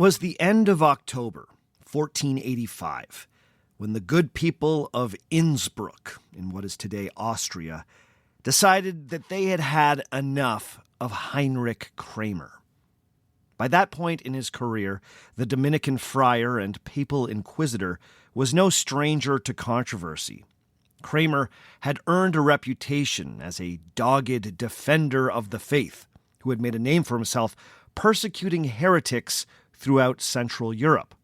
was the end of October, 1485, when the good people of Innsbruck, in what is today Austria, decided that they had had enough of Heinrich Kramer. By that point in his career, the Dominican friar and papal inquisitor was no stranger to controversy. Kramer had earned a reputation as a dogged defender of the faith who had made a name for himself persecuting heretics throughout Central Europe.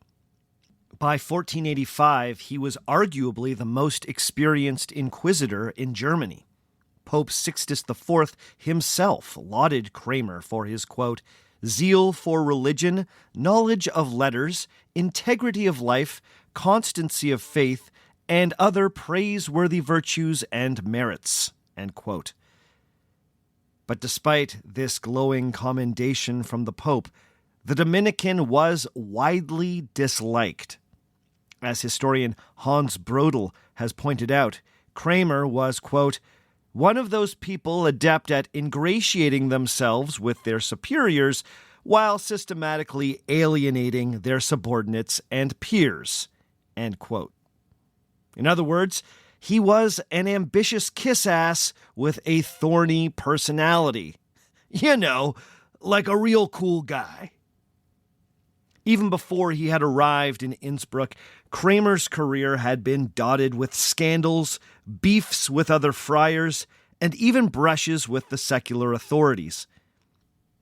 By 1485, he was arguably the most experienced inquisitor in Germany. Pope Sixtus IV himself lauded Kramer for his, quote, zeal for religion, knowledge of letters, integrity of life, constancy of faith, and other praiseworthy virtues and merits, end quote. But despite this glowing commendation from the Pope, the Dominican was widely disliked. As historian Hans Brodel has pointed out, Kramer was, quote, one of those people adept at ingratiating themselves with their superiors while systematically alienating their subordinates and peers, end quote. In other words, he was an ambitious kiss-ass with a thorny personality. You know, like a real cool guy. Even before he had arrived in Innsbruck, Kramer's career had been dotted with scandals, beefs with other friars, and even brushes with the secular authorities.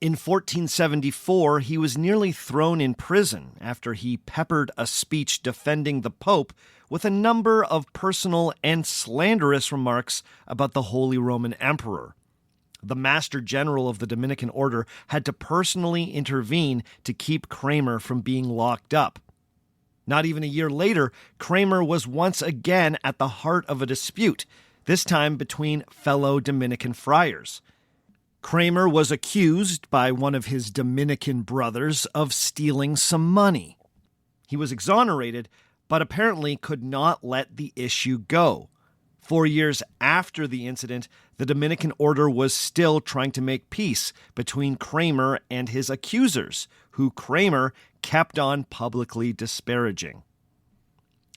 In 1474, he was nearly thrown in prison after he peppered a speech defending the Pope with a number of personal and slanderous remarks about the Holy Roman Emperor. The Master General of the Dominican Order had to personally intervene to keep Kramer from being locked up. Not even a year later, Kramer was once again at the heart of a dispute, this time between fellow Dominican friars. Kramer was accused by one of his Dominican brothers of stealing some money. He was exonerated, but apparently could not let the issue go. 4 years after the incident, the Dominican order was still trying to make peace between Kramer and his accusers, who Kramer kept on publicly disparaging.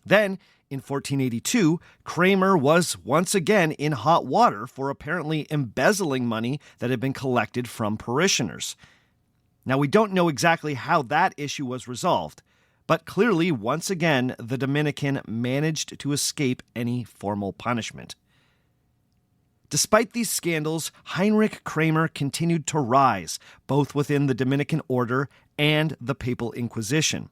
Then, in 1482, Kramer was once again in hot water for apparently embezzling money that had been collected from parishioners. Now, we don't know exactly how that issue was resolved, but clearly, once again, the Dominican managed to escape any formal punishment. Despite these scandals, Heinrich Kramer continued to rise, both within the Dominican order and the Papal Inquisition.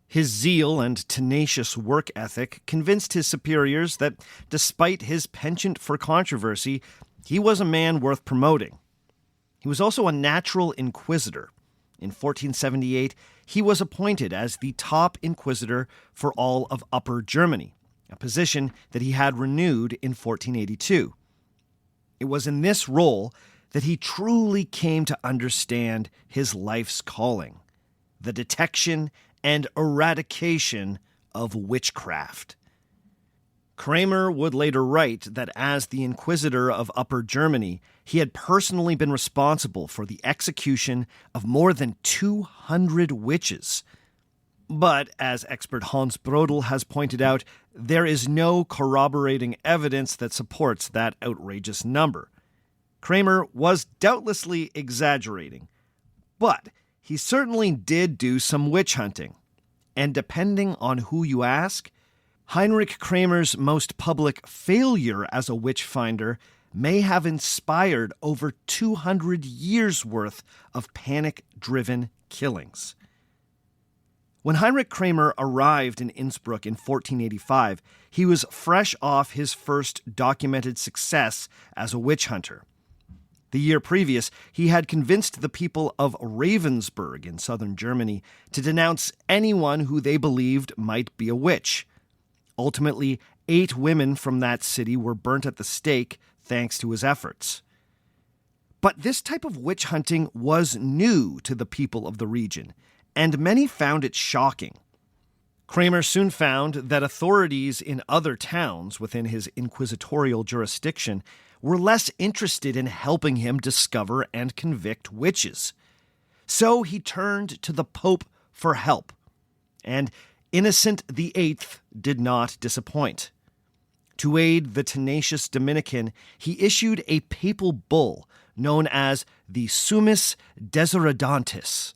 His zeal and tenacious work ethic convinced his superiors that, despite his penchant for controversy, he was a man worth promoting. He was also a natural inquisitor. In 1478, he was appointed as the top inquisitor for all of Upper Germany, a position that he had renewed in 1482. It was in this role that he truly came to understand his life's calling, the detection and eradication of witchcraft. Kramer would later write that as the Inquisitor of Upper Germany, he had personally been responsible for the execution of more than 200 witches. But, as expert Hans Brodel has pointed out, there is no corroborating evidence that supports that outrageous number. Kramer was doubtlessly exaggerating, but he certainly did do some witch hunting. And depending on who you ask, Heinrich Kramer's most public failure as a witch finder may have inspired over 200 years' worth of panic-driven killings. When Heinrich Kramer arrived in Innsbruck in 1485, he was fresh off his first documented success as a witch hunter. The year previous, he had convinced the people of Ravensburg in southern Germany to denounce anyone who they believed might be a witch. Ultimately, 8 women from that city were burnt at the stake thanks to his efforts. But this type of witch hunting was new to the people of the region, and many found it shocking. Kramer soon found that authorities in other towns within his inquisitorial jurisdiction were less interested in helping him discover and convict witches. So he turned to the Pope for help. And Innocent VIII did not disappoint. To aid the tenacious Dominican, he issued a papal bull known as the Summus Desiderantis,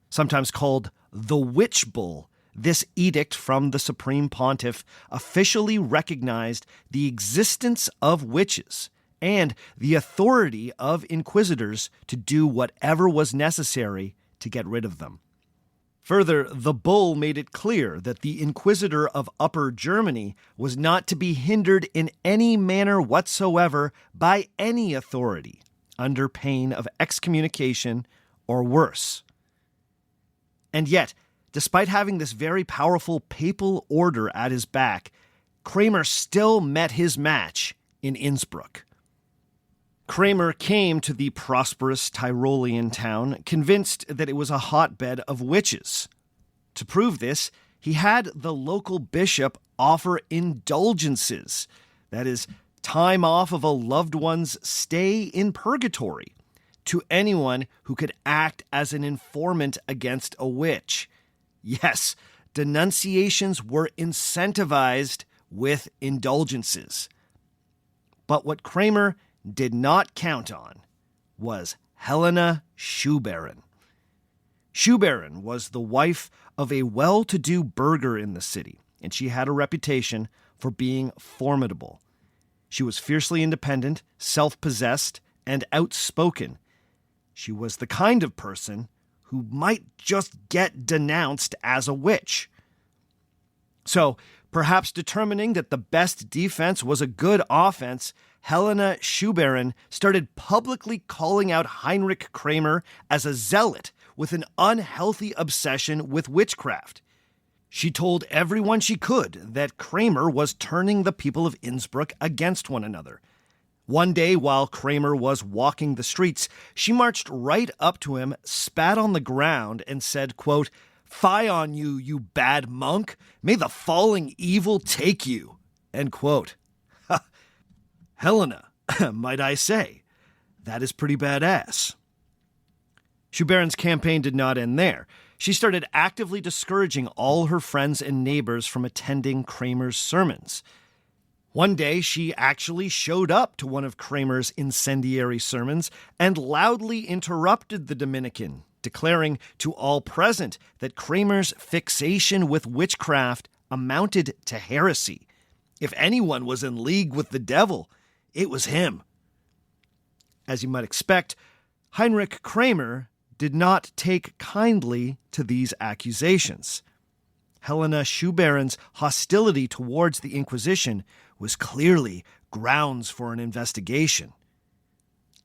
sometimes called the Witch Bull. This edict from the Supreme Pontiff officially recognized the existence of witches and the authority of inquisitors to do whatever was necessary to get rid of them. Further, the bull made it clear that the inquisitor of Upper Germany was not to be hindered in any manner whatsoever by any authority, under pain of excommunication or worse. And yet, despite having this very powerful papal order at his back, Kramer still met his match in Innsbruck. Kramer came to the prosperous Tyrolean town convinced that it was a hotbed of witches. To prove this, he had the local bishop offer indulgences, that is, time off of a loved one's stay in purgatory, to anyone who could act as an informant against a witch. Yes, denunciations were incentivized with indulgences. But what Kramer did not count on was Helena Schuberin. Schuberin was the wife of a well-to-do burgher in the city, and she had a reputation for being formidable. She was fiercely independent, self-possessed, and outspoken. She was the kind of person who might just get denounced as a witch. So, perhaps determining that the best defense was a good offense, Helena Schuberin started publicly calling out Heinrich Kramer as a zealot with an unhealthy obsession with witchcraft. She told everyone she could that Kramer was turning the people of Innsbruck against one another. One day, while Kramer was walking the streets, she marched right up to him, spat on the ground, and said, quote, "Fie on you, you bad monk! May the falling evil take you!" End quote. Helena, might I say, that is pretty badass. Schuberin's campaign did not end there. She started actively discouraging all her friends and neighbors from attending Kramer's sermons. One day, she actually showed up to one of Kramer's incendiary sermons and loudly interrupted the Dominican, declaring to all present that Kramer's fixation with witchcraft amounted to heresy. If anyone was in league with the devil, it was him. As you might expect, Heinrich Kramer did not take kindly to these accusations. Helena Schuberin's hostility towards the Inquisition was clearly grounds for an investigation.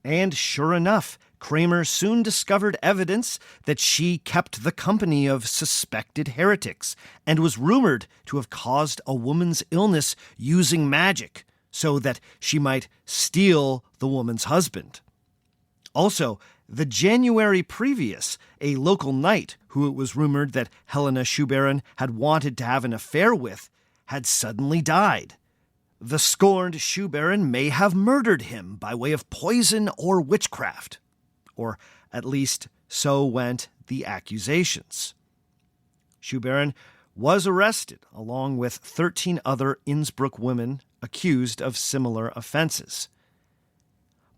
And sure enough, Kramer soon discovered evidence that she kept the company of suspected heretics and was rumored to have caused a woman's illness using magic so that she might steal the woman's husband. Also, the January previous, a local knight who it was rumored that Helena Schuberin had wanted to have an affair with had suddenly died. The scorned Schuberin may have murdered him by way of poison or witchcraft. Or at least so went the accusations. Schuberin was arrested along with 13 other Innsbruck women accused of similar offenses.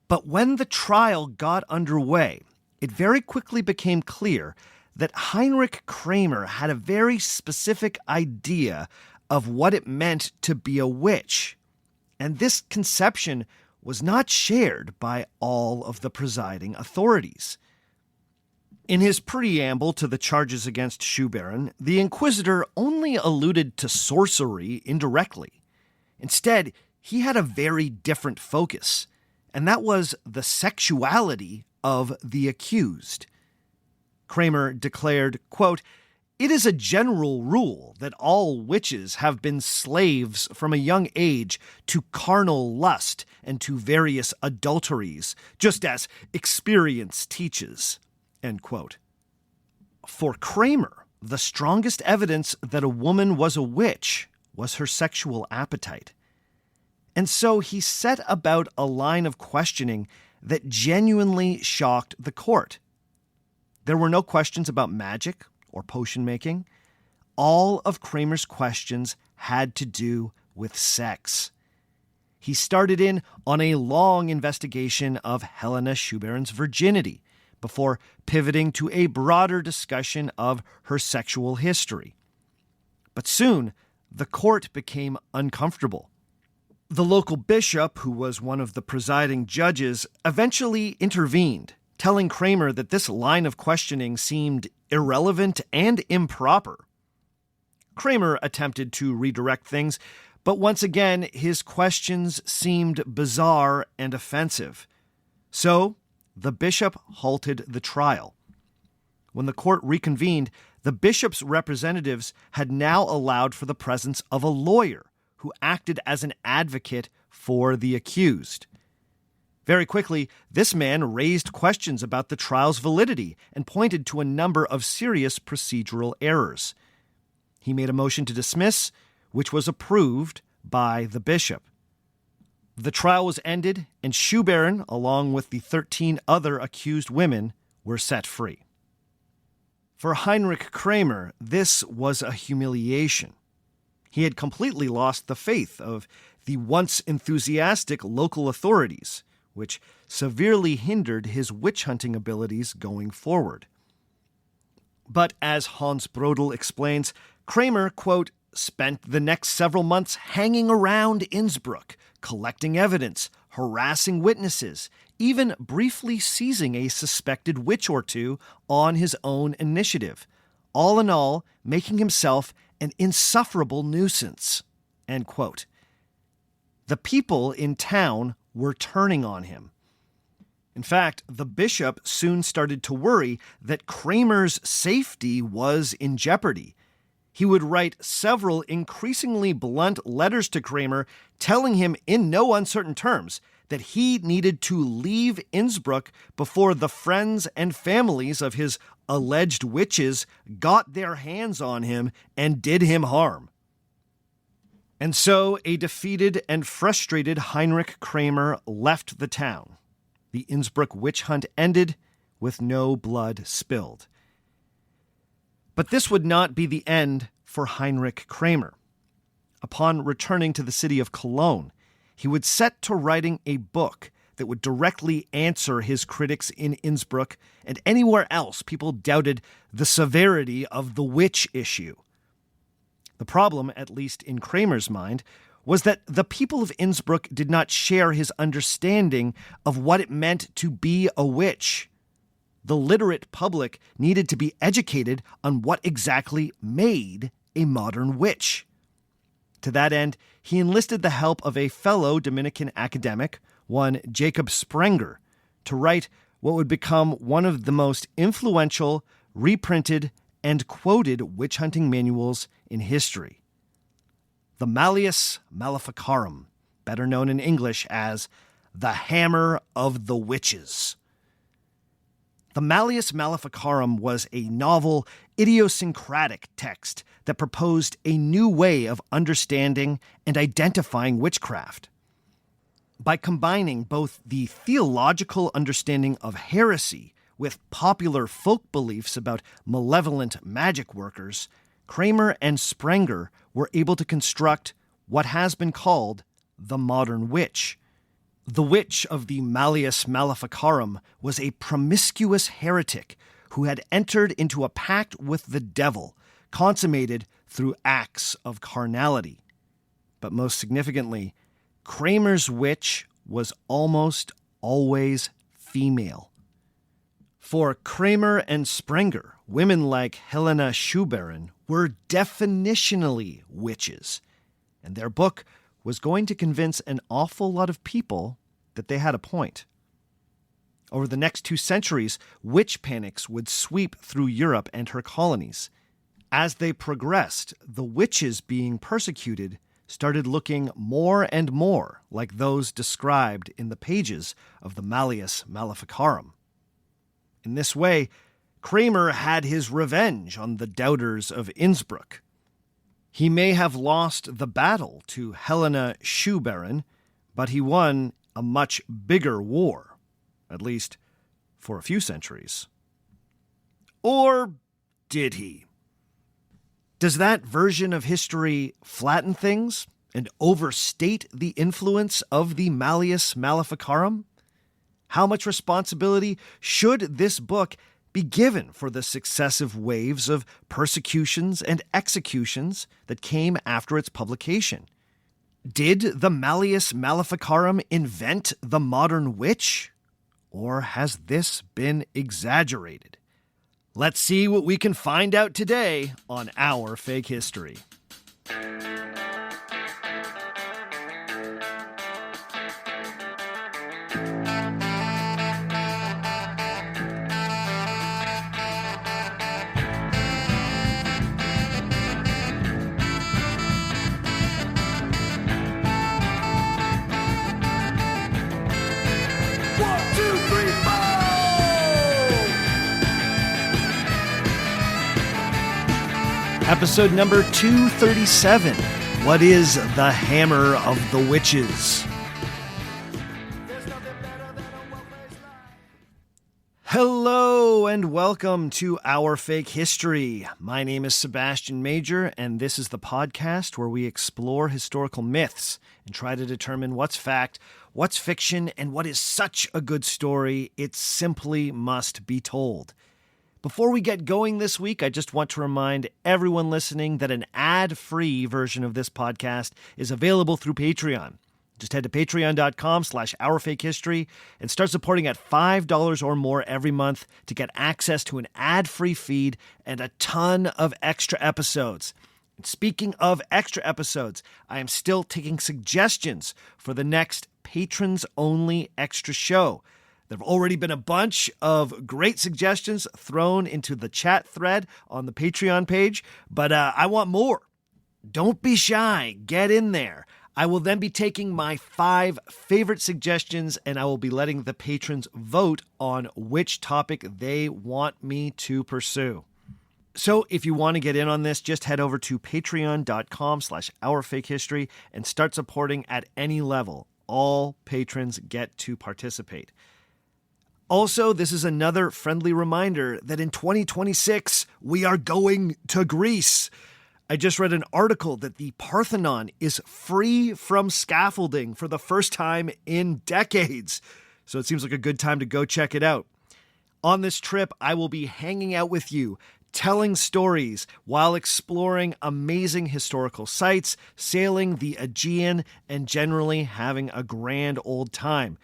But when the trial got underway, it very quickly became clear that Heinrich Kramer had a very specific idea of what it meant to be a witch, and this conception was not shared by all of the presiding authorities. In his preamble to the charges against Schuberin, the inquisitor only alluded to sorcery indirectly. Instead, he had a very different focus, and that was the sexuality of the accused. Kramer declared, quote, "It is a general rule that all witches have been slaves from a young age to carnal lust and to various adulteries, just as experience teaches." End quote. For Kramer, the strongest evidence that a woman was a witch was her sexual appetite. And so he set about a line of questioning that genuinely shocked the court. There were no questions about magic or potion making. All of Kramer's questions had to do with sex. He started in on a long investigation of Helena Schuberen's virginity before pivoting to a broader discussion of her sexual history. But soon, the court became uncomfortable. The local bishop, who was one of the presiding judges, eventually intervened, telling Kramer that this line of questioning seemed irrelevant and improper. Kramer attempted to redirect things, but once again, his questions seemed bizarre and offensive. So, the bishop halted the trial. When the court reconvened, the bishop's representatives had now allowed for the presence of a lawyer who acted as an advocate for the accused. Very quickly, this man raised questions about the trial's validity and pointed to a number of serious procedural errors. He made a motion to dismiss, which was approved by the bishop. The trial was ended, and Schuberen, along with the 13 other accused women, were set free. For Heinrich Kramer, this was a humiliation. He had completely lost the faith of the once enthusiastic local authorities, which severely hindered his witch-hunting abilities going forward. But as Hans Brodel explains, Kramer, quote, spent the next several months hanging around Innsbruck, collecting evidence, harassing witnesses, even briefly seizing a suspected witch or two on his own initiative, all in all making himself an insufferable nuisance, end quote. The people in town were turning on him. In fact, the bishop soon started to worry that Kramer's safety was in jeopardy. He would write several increasingly blunt letters to Kramer, telling him in no uncertain terms that he needed to leave Innsbruck before the friends and families of his alleged witches got their hands on him and did him harm. And so a defeated and frustrated Heinrich Kramer left the town. The Innsbruck witch hunt ended with no blood spilled. But this would not be the end for Heinrich Kramer. Upon returning to the city of Cologne, he would set to writing a book that would directly answer his critics in Innsbruck and anywhere else people doubted the severity of the witch issue. The problem, at least in Kramer's mind, was that the people of Innsbruck did not share his understanding of what it meant to be a witch. The literate public needed to be educated on what exactly made a modern witch. To that end, he enlisted the help of a fellow Dominican academic, one Jacob Sprenger, to write what would become one of the most influential, reprinted, and quoted witch-hunting manuals in history. The Malleus Maleficarum, better known in English as the Hammer of the Witches. The Malleus Maleficarum was a novel, idiosyncratic text that proposed a new way of understanding and identifying witchcraft. By combining both the theological understanding of heresy with popular folk beliefs about malevolent magic workers, Kramer and Sprenger were able to construct what has been called the modern witch. The witch of the Malleus Maleficarum was a promiscuous heretic who had entered into a pact with the devil, consummated through acts of carnality. But most significantly, Kramer's witch was almost always female. For Kramer and Sprenger, women like Helena Schuberen were definitionally witches, and their book was going to convince an awful lot of people that they had a point. Over the next 2 centuries, witch panics would sweep through Europe and her colonies. As they progressed, the witches being persecuted started looking more and more like those described in the pages of the Malleus Maleficarum. In this way, Kramer had his revenge on the doubters of Innsbruck. He may have lost the battle to Helena Schuberen, but he won a much bigger war, at least for a few centuries. Or did he? Does that version of history flatten things and overstate the influence of the Malleus Maleficarum? How much responsibility should this book be given for the successive waves of persecutions and executions that came after its publication? Did the Malleus Maleficarum invent the modern witch? Or has this been exaggerated? Let's see what we can find out today on Our Fake History. Episode number 237. What is the Hammer of the Witches? Hello and welcome to Our Fake History. My name is Sebastian Major, and this is the podcast where we explore historical myths and try to determine what's fact, what's fiction, and what is such a good story it simply must be told. Before we get going this week, I just want to remind everyone listening that an ad-free version of this podcast is available through Patreon. Just head to patreon.com/ourfakehistory and start supporting at $5 or more every month to get access to an ad-free feed and a ton of extra episodes. And speaking of extra episodes, I am still taking suggestions for the next patrons-only extra show. There have already been a bunch of great suggestions thrown into the chat thread on the Patreon page, but I want more. Don't be shy. Get in there. I will then be taking my 5 favorite suggestions, and I will be letting the patrons vote on which topic they want me to pursue. So if you want to get in on this, just head over to patreon.com/ourfakehistory and start supporting at any level. All patrons get to participate. Also, this is another friendly reminder that in 2026, we are going to Greece. I just read an article that the Parthenon is free from scaffolding for the first time in decades. So it seems like a good time to go check it out. On this trip, I will be hanging out with you, telling stories while exploring amazing historical sites, sailing the Aegean, and generally having a grand old time.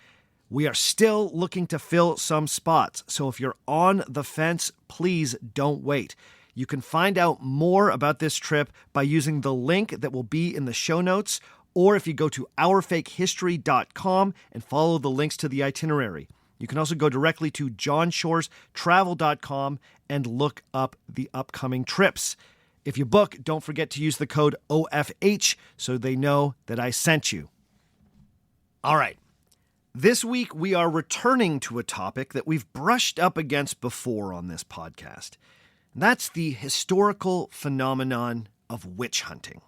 We are still looking to fill some spots, so if you're on the fence, please don't wait. You can find out more about this trip by using the link that will be in the show notes, or if you go to ourfakehistory.com and follow the links to the itinerary. You can also go directly to johnshorestravel.com and look up the upcoming trips. If you book, don't forget to use the code OFH so they know that I sent you. All right. This week, we are returning to a topic that we've brushed up against before on this podcast. That's the historical phenomenon of witch hunting.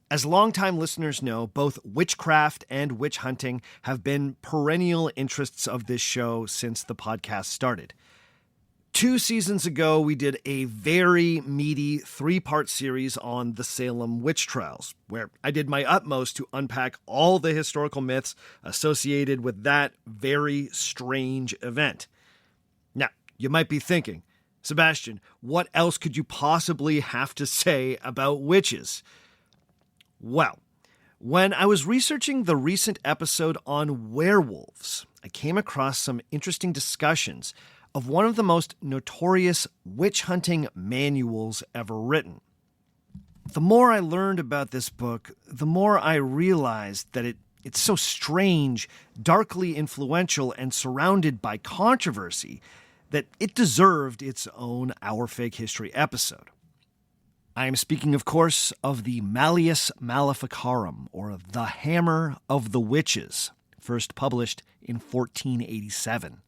As longtime listeners know, both witchcraft and witch hunting have been perennial interests of this show since the podcast started. 2 seasons ago, we did a very meaty 3-part series on the Salem witch trials, where I did my utmost to unpack all the historical myths associated with that very strange event. Now, you might be thinking, Sebastian, what else could you possibly have to say about witches? Well, when I was researching the recent episode on werewolves, I came across some interesting discussions of one of the most notorious witch hunting manuals ever written. The more I learned about this book, the more I realized that it's so strange, darkly influential, and surrounded by controversy that it deserved its own Our Fake History episode. I am speaking, of course, of the Malleus Maleficarum, or the Hammer of the Witches, first published in 1487.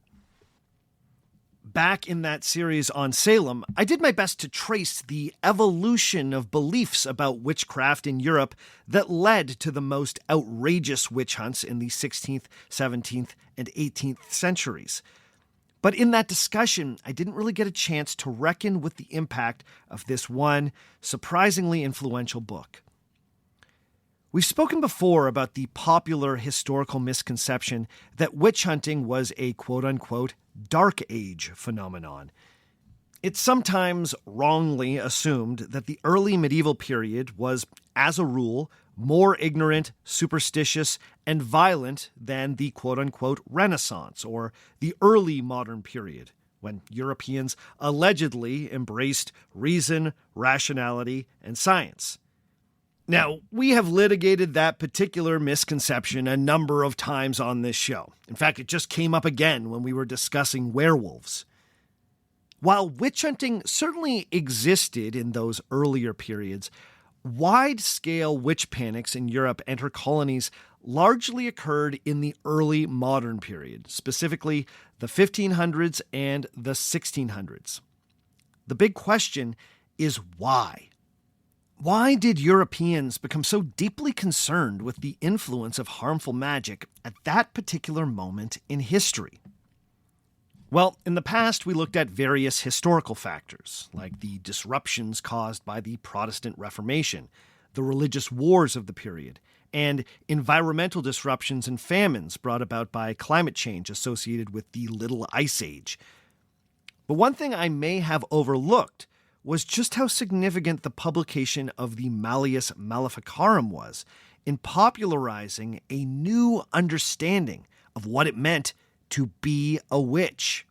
Back in that series on Salem, I did my best to trace the evolution of beliefs about witchcraft in Europe that led to the most outrageous witch hunts in the 16th, 17th, and 18th centuries. But in that discussion, I didn't really get a chance to reckon with the impact of this one surprisingly influential book. We've spoken before about the popular historical misconception that witch hunting was a quote-unquote Dark Age phenomenon. It's sometimes wrongly assumed that the early medieval period was, as a rule, more ignorant, superstitious, and violent than the quote-unquote Renaissance or the early modern period, when Europeans allegedly embraced reason, rationality, and science. Now, we have litigated that particular misconception a number of times on this show. In fact, it just came up again when we were discussing werewolves. While witch hunting certainly existed in those earlier periods, wide-scale witch panics in Europe and her colonies largely occurred in the early modern period, specifically the 1500s and the 1600s. The big question is why? Why did Europeans become so deeply concerned with the influence of harmful magic at that particular moment in history? Well, in the past, we looked at various historical factors, like the disruptions caused by the Protestant Reformation, the religious wars of the period, and environmental disruptions and famines brought about by climate change associated with the Little Ice Age. But one thing I may have overlooked was just how significant the publication of the Malleus Maleficarum was in popularizing a new understanding of what it meant to be a witch.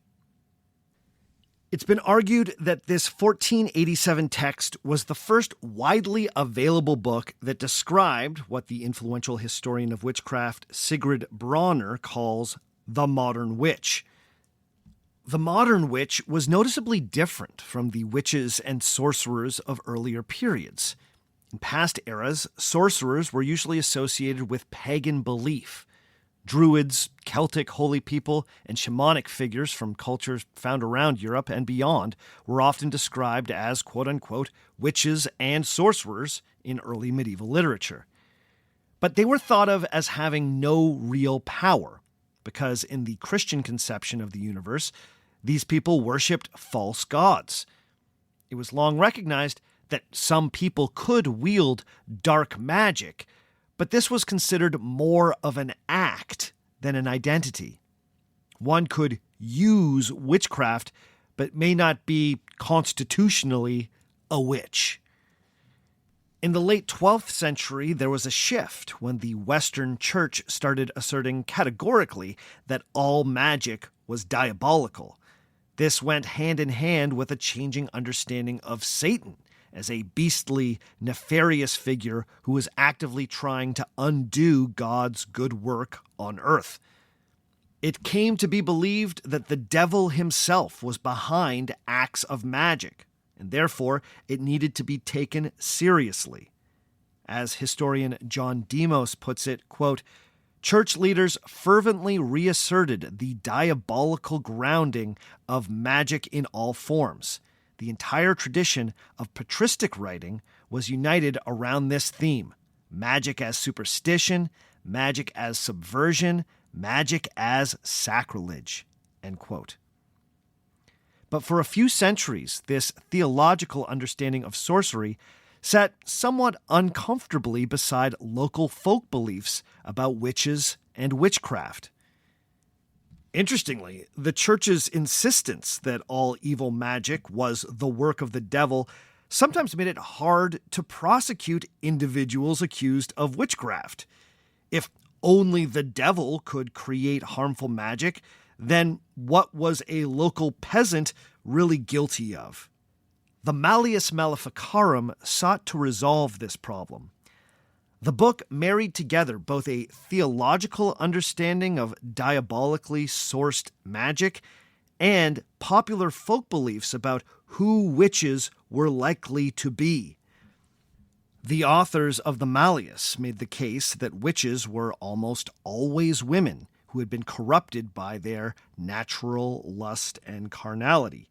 It's been argued that this 1487 text was the first widely available book that described what the influential historian of witchcraft Sigrid Bronner calls the modern witch. The modern witch was noticeably different from the witches and sorcerers of earlier periods. In past eras, sorcerers were usually associated with pagan belief. Druids, Celtic holy people, and shamanic figures from cultures found around Europe and beyond were often described as quote-unquote witches and sorcerers in early medieval literature. But they were thought of as having no real power, because in the Christian conception of the universe, these people worshipped false gods. It was long recognized that some people could wield dark magic, but this was considered more of an act than an identity. One could use witchcraft, but may not be constitutionally a witch. In the late 12th century, there was a shift when the Western Church started asserting categorically that all magic was diabolical. This went hand in hand with a changing understanding of Satan as a beastly, nefarious figure who was actively trying to undo God's good work on earth. It came to be believed that the devil himself was behind acts of magic, and therefore it needed to be taken seriously. As historian John Demos puts it, quote, "Church leaders fervently reasserted the diabolical grounding of magic in all forms. The entire tradition of patristic writing was united around this theme: magic as superstition, magic as subversion, magic as sacrilege." End quote. But for a few centuries, this theological understanding of sorcery sat somewhat uncomfortably beside local folk beliefs about witches and witchcraft. Interestingly, the church's insistence that all evil magic was the work of the devil sometimes made it hard to prosecute individuals accused of witchcraft. If only the devil could create harmful magic, then what was a local peasant really guilty of? The Malleus Maleficarum sought to resolve this problem. The book married together both a theological understanding of diabolically sourced magic and popular folk beliefs about who witches were likely to be. The authors of the Malleus made the case that witches were almost always women who had been corrupted by their natural lust and carnality.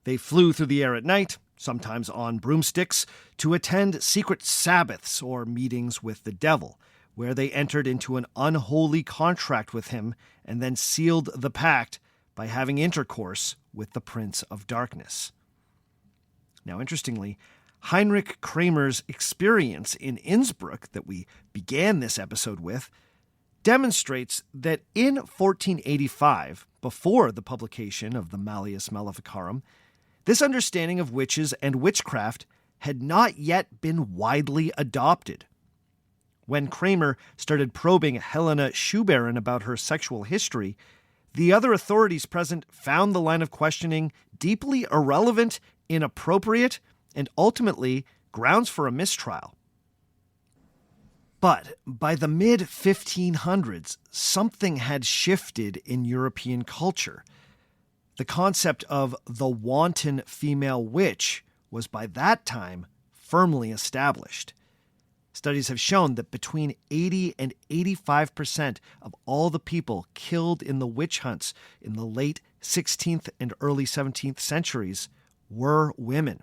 They flew through the air at night, sometimes on broomsticks, to attend secret Sabbaths or meetings with the devil, where they entered into an unholy contract with him and then sealed the pact, by having intercourse with the Prince of Darkness. Now, interestingly, Heinrich Kramer's experience in Innsbruck that we began this episode with demonstrates that in 1485, before the publication of the Malleus Maleficarum, this understanding of witches and witchcraft had not yet been widely adopted. When Kramer started probing Helena Schuberin about her sexual history, the other authorities present found the line of questioning deeply irrelevant, inappropriate, and ultimately grounds for a mistrial. But by the mid-1500s, something had shifted in European culture. The concept of the wanton female witch was by that time firmly established. Studies have shown that between 80 and 85% of all the people killed in the witch hunts in the late 16th and early 17th centuries were women.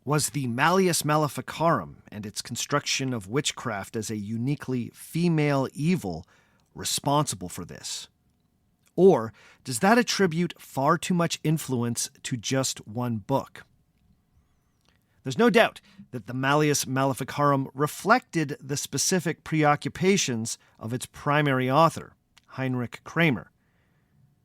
Was the Malleus Maleficarum and its construction of witchcraft as a uniquely female evil responsible for this? Or does that attribute far too much influence to just one book? There's no doubt that the Malleus Maleficarum reflected the specific preoccupations of its primary author, Heinrich Kramer.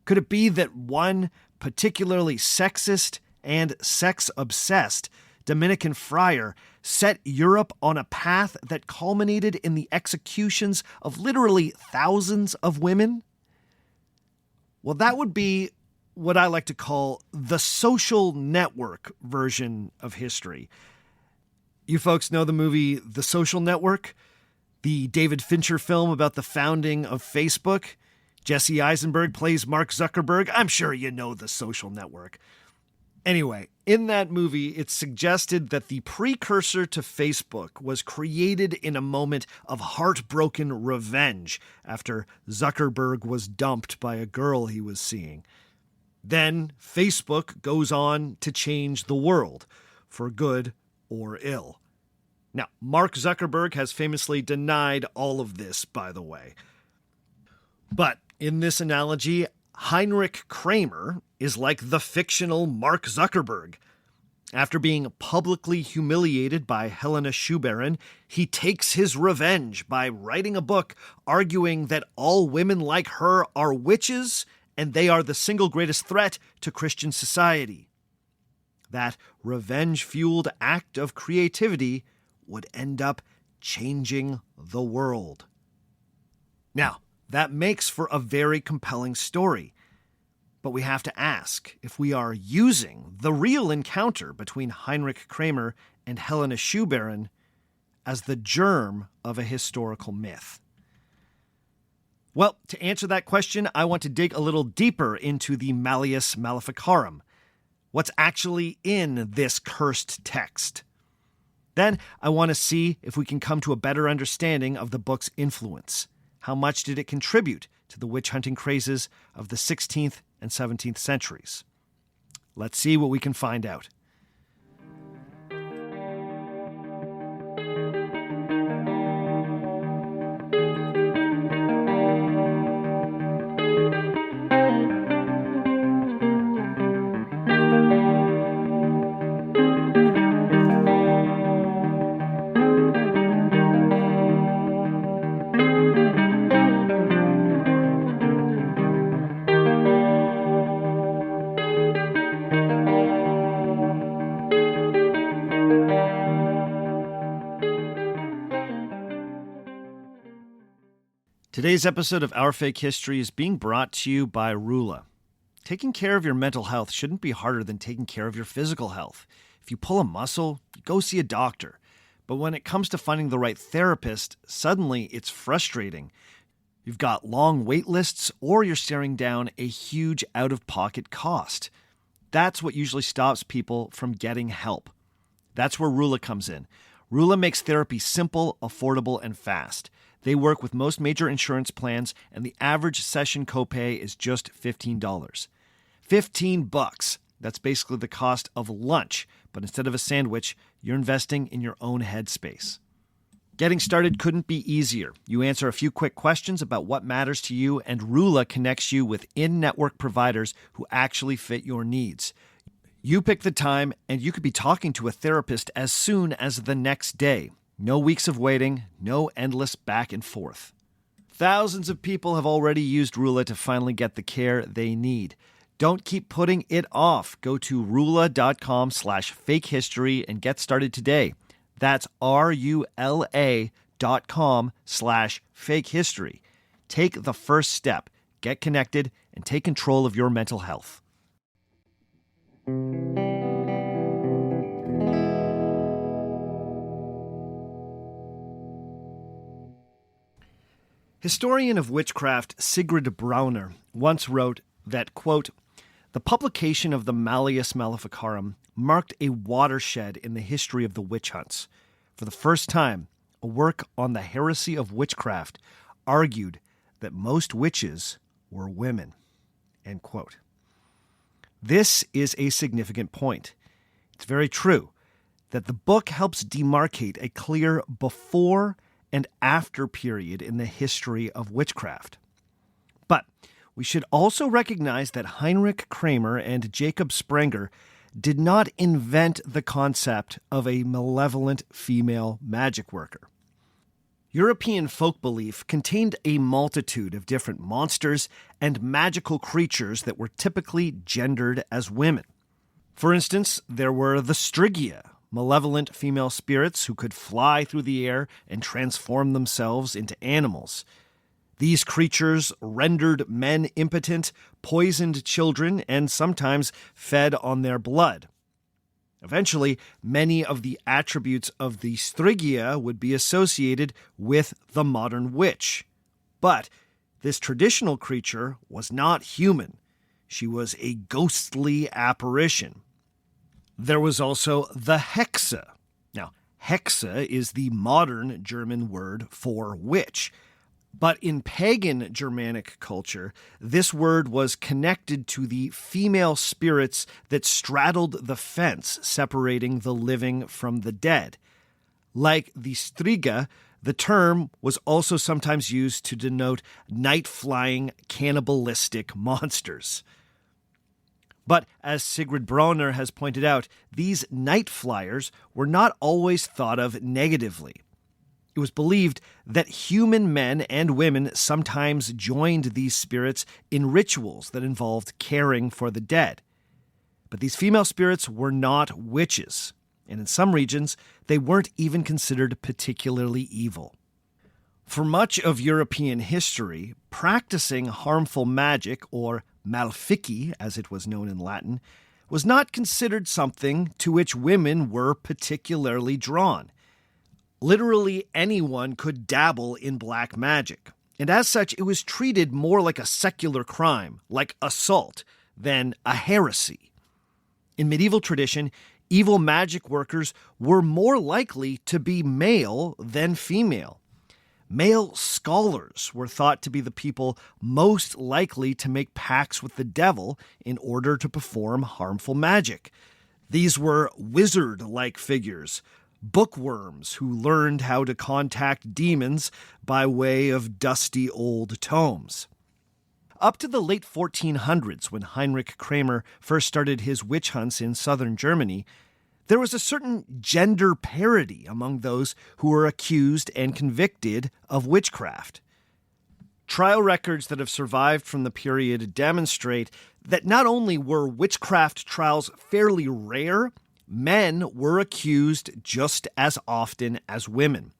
Could it be that one particularly sexist and sex-obsessed Dominican friar set Europe on a path that culminated in the executions of literally thousands of women? Well, that would be what I like to call the social network version of history. You folks know the movie The Social Network? The David Fincher film about the founding of Facebook? Jesse Eisenberg plays Mark Zuckerberg. I'm sure you know The Social Network. Anyway, in that movie, it's suggested that the precursor to Facebook was created in a moment of heartbroken revenge after Zuckerberg was dumped by a girl he was seeing. Then Facebook goes on to change the world, for good or ill. Now, Mark Zuckerberg has famously denied all of this, by the way. But in this analogy, Heinrich Kramer is like the fictional Mark Zuckerberg. After being publicly humiliated by Helena Schuberin, he takes his revenge by writing a book arguing that all women like her are witches and they are the single greatest threat to Christian society. That revenge-fueled act of creativity would end up changing the world. Now, that makes for a very compelling story. But we have to ask if we are using the real encounter between Heinrich Kramer and Helena Schuberin as the germ of a historical myth. Well, to answer that question, I want to dig a little deeper into the Malleus Maleficarum. What's actually in this cursed text? Then I want to see if we can come to a better understanding of the book's influence. How much did it contribute to the witch-hunting crazes of the 16th and 17th centuries? Let's see what we can find out. Today's episode of Our Fake History is being brought to you by Rula. Taking care of your mental health shouldn't be harder than taking care of your physical health. If you pull a muscle, go see a doctor. But when it comes to finding the right therapist, suddenly it's frustrating. You've got long wait lists, or you're staring down a huge out-of-pocket cost. That's what usually stops people from getting help. That's where Rula comes in. Rula makes therapy simple, affordable, and fast. They work with most major insurance plans, and the average session copay is just $15. $15. That's basically the cost of lunch, but instead of a sandwich, you're investing in your own headspace. Getting started couldn't be easier. You answer a few quick questions about what matters to you, and Rula connects you with in-network providers who actually fit your needs. You pick the time, and you could be talking to a therapist as soon as the next day. No weeks of waiting, no endless back and forth. Thousands of people have already used Rula to finally get the care they need. Don't keep putting it off. Go to rula.com/fakehistory and get started today. That's RULA.com/fakehistory. Take the first step. Get connected and take control of your mental health. Historian of witchcraft Sigrid Brauner once wrote that, quote, "The publication of the Malleus Maleficarum marked a watershed in the history of the witch hunts. For the first time, a work on the heresy of witchcraft argued that most witches were women." End quote. This is a significant point. It's very true that the book helps demarcate a clear before and after period in the history of witchcraft. But we should also recognize that Heinrich Kramer and Jacob Sprenger did not invent the concept of a malevolent female magic worker. European folk belief contained a multitude of different monsters and magical creatures that were typically gendered as women. For instance, there were the Stygia, malevolent female spirits who could fly through the air and transform themselves into animals. These creatures rendered men impotent, poisoned children, and sometimes fed on their blood. Eventually, many of the attributes of the Stygia would be associated with the modern witch. But this traditional creature was not human. She was a ghostly apparition. There was also the Hexe. Now, Hexe is the modern German word for witch. But in pagan Germanic culture, this word was connected to the female spirits that straddled the fence separating the living from the dead. Like the Stygia, the term was also sometimes used to denote night-flying, cannibalistic monsters. But as Sigrid Brauner has pointed out, these night flyers were not always thought of negatively. It was believed that human men and women sometimes joined these spirits in rituals that involved caring for the dead. But these female spirits were not witches, and in some regions, they weren't even considered particularly evil. For much of European history, practicing harmful magic, or malefici, as it was known in Latin, was not considered something to which women were particularly drawn. Literally anyone could dabble in black magic, and as such it was treated more like a secular crime, like assault, than a heresy. In medieval tradition, evil magic workers were more likely to be male than female. Male scholars were thought to be the people most likely to make pacts with the devil in order to perform harmful magic. These were wizard-like figures, bookworms who learned how to contact demons by way of dusty old tomes. Up to the late 1400s, when Heinrich Kramer first started his witch hunts in southern Germany, there was a certain gender parity among those who were accused and convicted of witchcraft. Trial records that have survived from the period demonstrate that not only were witchcraft trials fairly rare, men were accused just as often as women.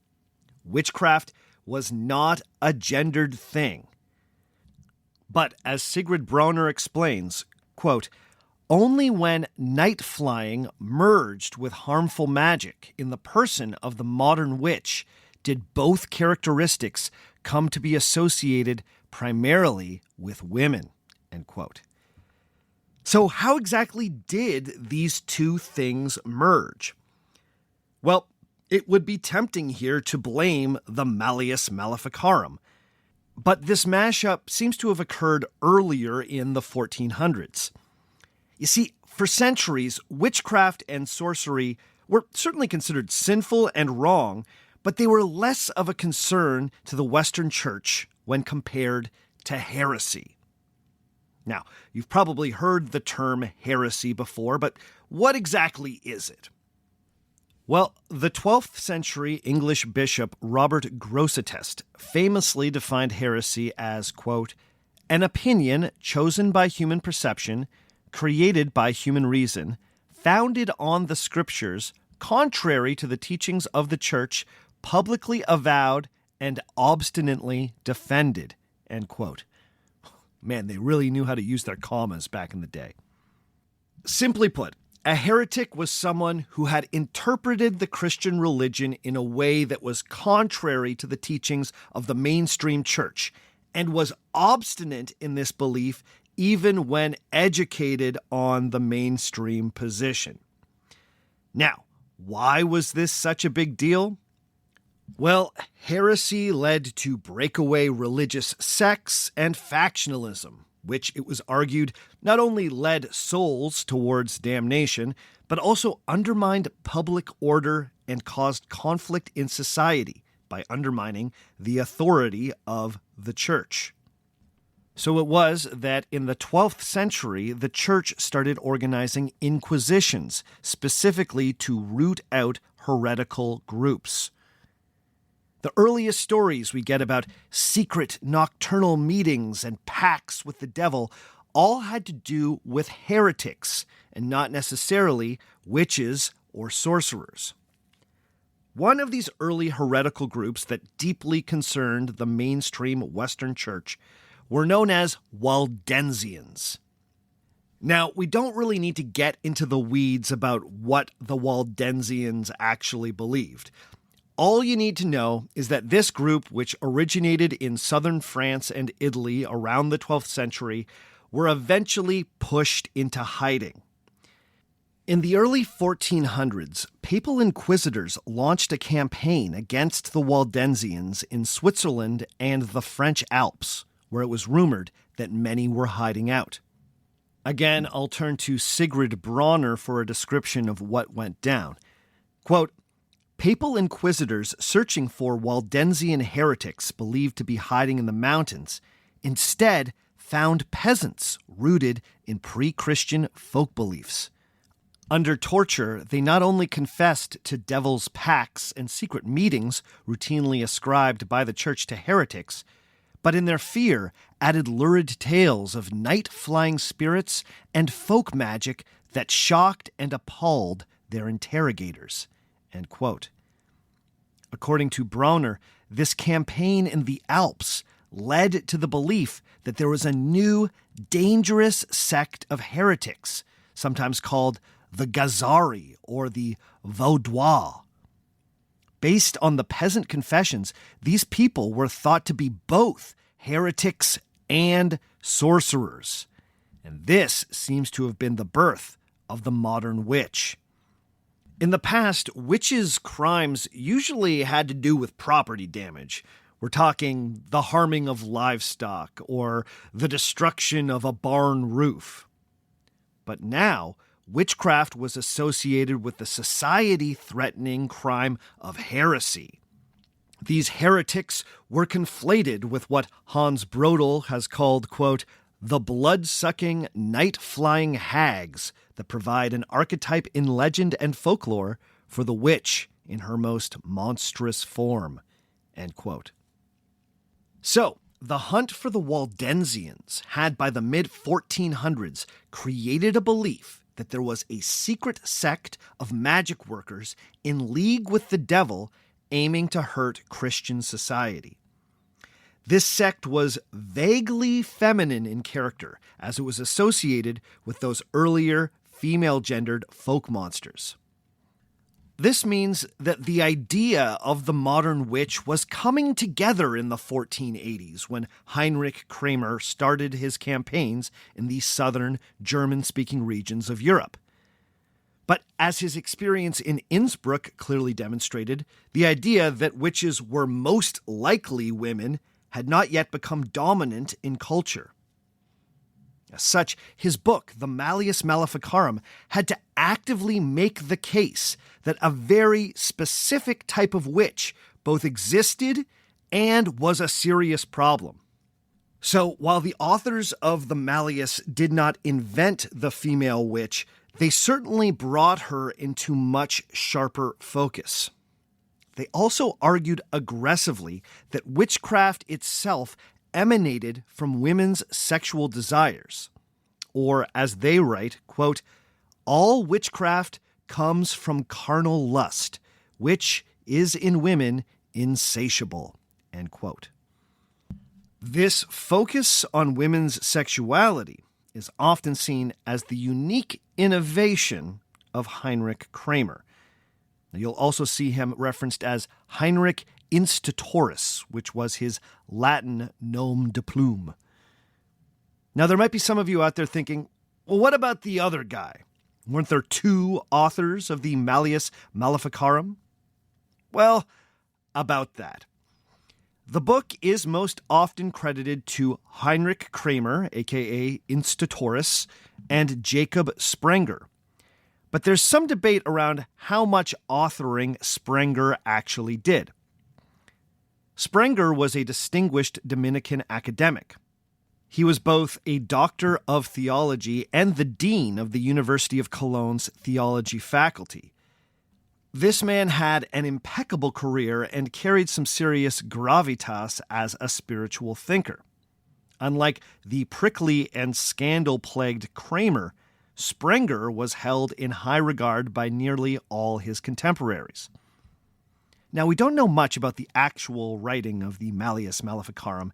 Witchcraft was not a gendered thing. But as Sigrid Brauner explains, quote, "Only when night flying merged with harmful magic in the person of the modern witch did both characteristics come to be associated primarily with women." End quote. So how exactly did these two things merge? Well, it would be tempting here to blame the Malleus Maleficarum, but this mashup seems to have occurred earlier in the 1400s. You see, for centuries, witchcraft and sorcery were certainly considered sinful and wrong, but they were less of a concern to the Western Church when compared to heresy. Now, you've probably heard the term heresy before, but what exactly is it? Well, the 12th century English bishop Robert Grosseteste famously defined heresy as, quote, an opinion chosen by human perception, created by human reason, founded on the scriptures, contrary to the teachings of the church, publicly avowed and obstinately defended, end quote. Man, they really knew how to use their commas back in the day. Simply put, a heretic was someone who had interpreted the Christian religion in a way that was contrary to the teachings of the mainstream church and was obstinate in this belief even when educated on the mainstream position. Now, why was this such a big deal? Well, heresy led to breakaway religious sects and factionalism, which it was argued not only led souls towards damnation, but also undermined public order and caused conflict in society by undermining the authority of the church. So it was that in the 12th century, the church started organizing inquisitions, specifically to root out heretical groups. The earliest stories we get about secret nocturnal meetings and pacts with the devil all had to do with heretics and not necessarily witches or sorcerers. One of these early heretical groups that deeply concerned the mainstream Western church were known as Waldensians. Now, we don't really need to get into the weeds about what the Waldensians actually believed. All you need to know is that this group, which originated in southern France and Italy around the 12th century, were eventually pushed into hiding. In the early 1400s, papal inquisitors launched a campaign against the Waldensians in Switzerland and the French Alps, where it was rumored that many were hiding out. Again, I'll turn to Sigrid Bronner for a description of what went down. Quote, papal inquisitors searching for Waldensian heretics believed to be hiding in the mountains instead found peasants rooted in pre-Christian folk beliefs. Under torture, they not only confessed to devil's pacts and secret meetings routinely ascribed by the church to heretics, but in their fear added lurid tales of night-flying spirits and folk magic that shocked and appalled their interrogators. End quote. According to Bronner, this campaign in the Alps led to the belief that there was a new, dangerous sect of heretics, sometimes called the Gazari or the Vaudois. Based on the peasant confessions, these people were thought to be both heretics and sorcerers. And this seems to have been the birth of the modern witch. In the past, witches' crimes usually had to do with property damage. We're talking the harming of livestock or the destruction of a barn roof. But now, witchcraft was associated with the society-threatening crime of heresy. These heretics were conflated with what Hans Brodel has called, quote, the blood-sucking, night-flying hags that provide an archetype in legend and folklore for the witch in her most monstrous form, end quote. So, the hunt for the Waldensians had by the mid-1400s created a belief that there was a secret sect of magic workers in league with the devil aiming to hurt Christian society. This sect was vaguely feminine in character, as it was associated with those earlier female-gendered folk monsters. This means that the idea of the modern witch was coming together in the 1480s when Heinrich Kramer started his campaigns in the southern German-speaking regions of Europe. But as his experience in Innsbruck clearly demonstrated, the idea that witches were most likely women had not yet become dominant in culture. As such, his book, the Malleus Maleficarum, had to actively make the case that a very specific type of witch, both existed and was a serious problem. So while the authors of the Malleus did not invent the female witch, they certainly brought her into much sharper focus. They also argued aggressively that witchcraft itself emanated from women's sexual desires. Or, as they write, quote, "All witchcraft comes from carnal lust, which is in women insatiable," end quote. This focus on women's sexuality is often seen as the unique innovation of Heinrich Kramer. You'll also see him referenced as Heinrich Inquisitor, which was his Latin nom de plume. Now, there might be some of you out there thinking, well, what about the other guy? Weren't there two authors of the Malleus Maleficarum? Well, about that. The book is most often credited to Heinrich Kramer, aka Inquisitor, and Jacob Sprenger. But there's some debate around how much authoring Sprenger actually did. Sprenger was a distinguished Dominican academic. He was both a doctor of theology and the dean of the University of Cologne's theology faculty. This man had an impeccable career and carried some serious gravitas as a spiritual thinker. Unlike the prickly and scandal-plagued Kramer, Sprenger was held in high regard by nearly all his contemporaries. Now, we don't know much about the actual writing of the Malleus Maleficarum,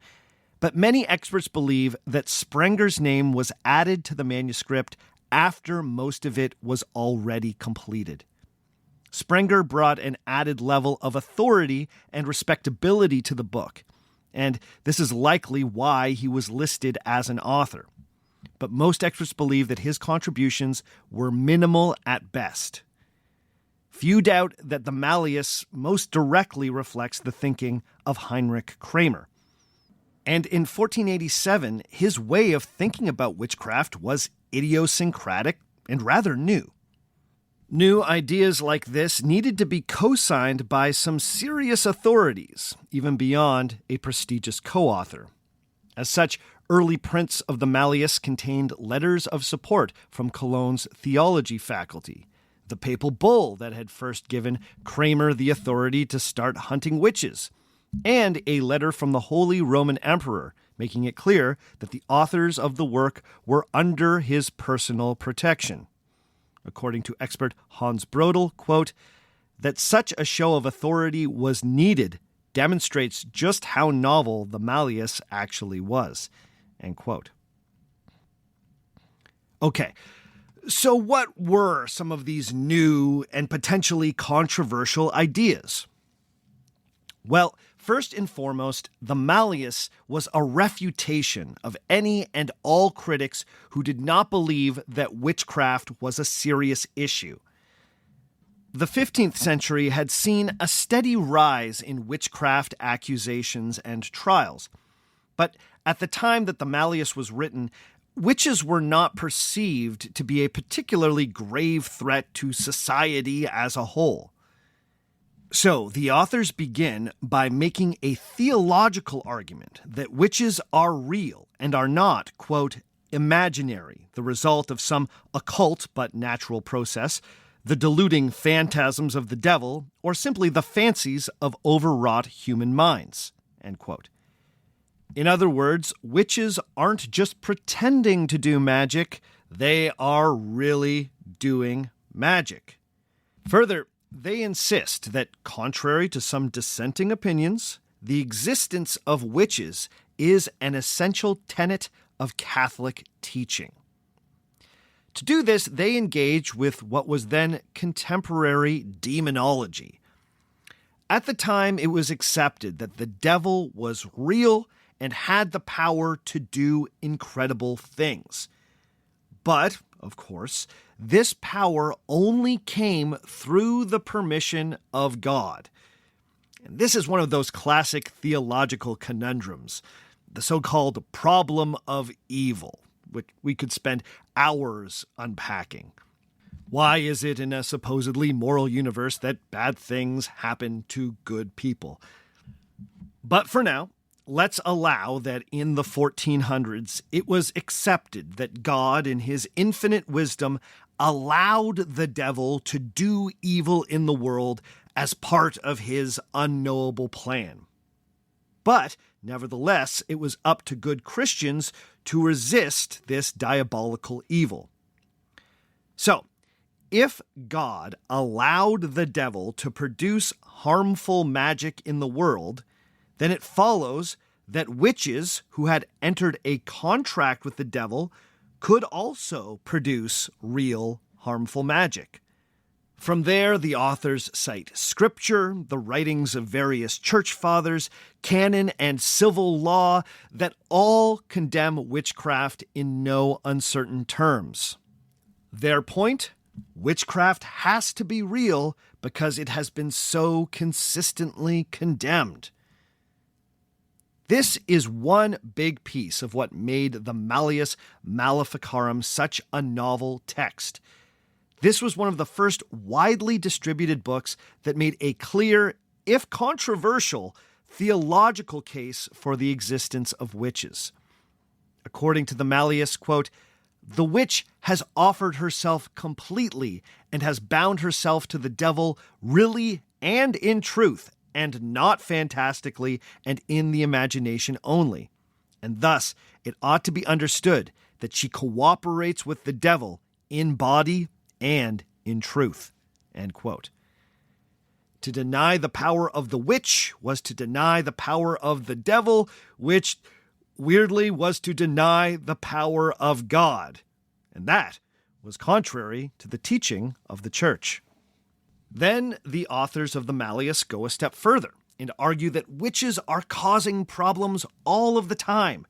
but many experts believe that Sprenger's name was added to the manuscript after most of it was already completed. Sprenger brought an added level of authority and respectability to the book, and this is likely why he was listed as an author. But most experts believe that his contributions were minimal at best. Few doubt that the Malleus most directly reflects the thinking of Heinrich Kramer. And in 1487, his way of thinking about witchcraft was idiosyncratic and rather new. New ideas like this needed to be co-signed by some serious authorities, even beyond a prestigious co-author. As such, early prints of the Malleus contained letters of support from Cologne's theology faculty, the papal bull that had first given Kramer the authority to start hunting witches, and a letter from the Holy Roman Emperor, making it clear that the authors of the work were under his personal protection. According to expert Hans Brodel, quote, "That such a show of authority was needed demonstrates just how novel the Malleus actually was," end quote. Okay, so what were some of these new and potentially controversial ideas? Well, first and foremost, the Malleus was a refutation of any and all critics who did not believe that witchcraft was a serious issue. The 15th century had seen a steady rise in witchcraft accusations and trials. But at the time that the Malleus was written, witches were not perceived to be a particularly grave threat to society as a whole. So the authors begin by making a theological argument that witches are real and are not, quote, imaginary, the result of some occult but natural process, the deluding phantasms of the devil, or simply the fancies of overwrought human minds, end quote. In other words, witches aren't just pretending to do magic, they are really doing magic. Further, they insist that, contrary to some dissenting opinions, the existence of witches is an essential tenet of Catholic teaching. To do this, they engage with what was then contemporary demonology. At the time, it was accepted that the devil was real and had the power to do incredible things. But, of course, this power only came through the permission of God. And this is one of those classic theological conundrums, the so-called problem of evil, which we could spend hours unpacking. Why is it in a supposedly moral universe that bad things happen to good people? But for now, let's allow that in the 1400s, it was accepted that God, in his infinite wisdom, allowed the devil to do evil in the world as part of his unknowable plan. But, nevertheless, it was up to good Christians to resist this diabolical evil. So, if God allowed the devil to produce harmful magic in the world, then it follows that witches who had entered a contract with the devil could also produce real harmful magic. From there, the authors cite scripture, the writings of various church fathers, canon and civil law that all condemn witchcraft in no uncertain terms. Their point? Witchcraft has to be real because it has been so consistently condemned. This is one big piece of what made the Malleus Maleficarum such a novel text. This was one of the first widely distributed books that made a clear, if controversial, theological case for the existence of witches. According to the Malleus, quote, "The witch has offered herself completely and has bound herself to the devil really and in truth, and not fantastically and in the imagination only. And thus, it ought to be understood that she cooperates with the devil in body and in truth." End quote. To deny the power of the witch was to deny the power of the devil, which weirdly was to deny the power of God. And that was contrary to the teaching of the church. Then the authors of the Malleus go a step further and argue that witches are causing problems all of the time.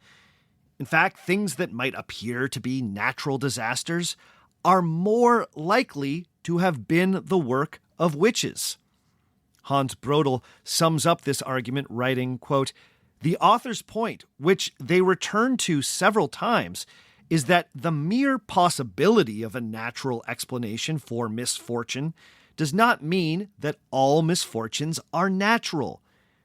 In fact, things that might appear to be natural disasters are more likely to have been the work of witches. Hans Brodel sums up this argument writing, quote, "The author's point, which they return to several times, is that the mere possibility of a natural explanation for misfortune does not mean that all misfortunes are natural.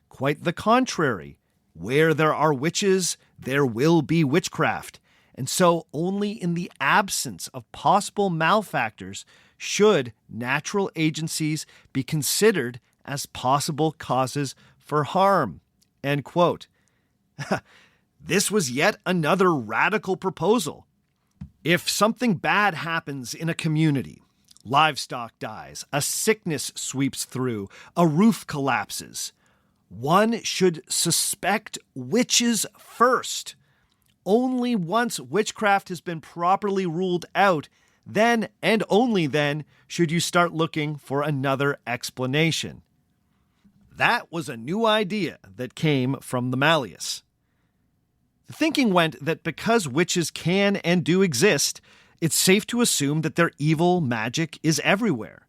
Quite the contrary. Where there are witches, there will be witchcraft. And so only in the absence of possible malefactors should natural agencies be considered as possible causes for harm." End quote. This was yet another radical proposal. If something bad happens in a community, livestock dies, a sickness sweeps through, a roof collapses, one should suspect witches first. Only once witchcraft has been properly ruled out, then and only then should you start looking for another explanation. That was a new idea that came from the Malleus. The thinking went that because witches can and do exist, it's safe to assume that their evil magic is everywhere.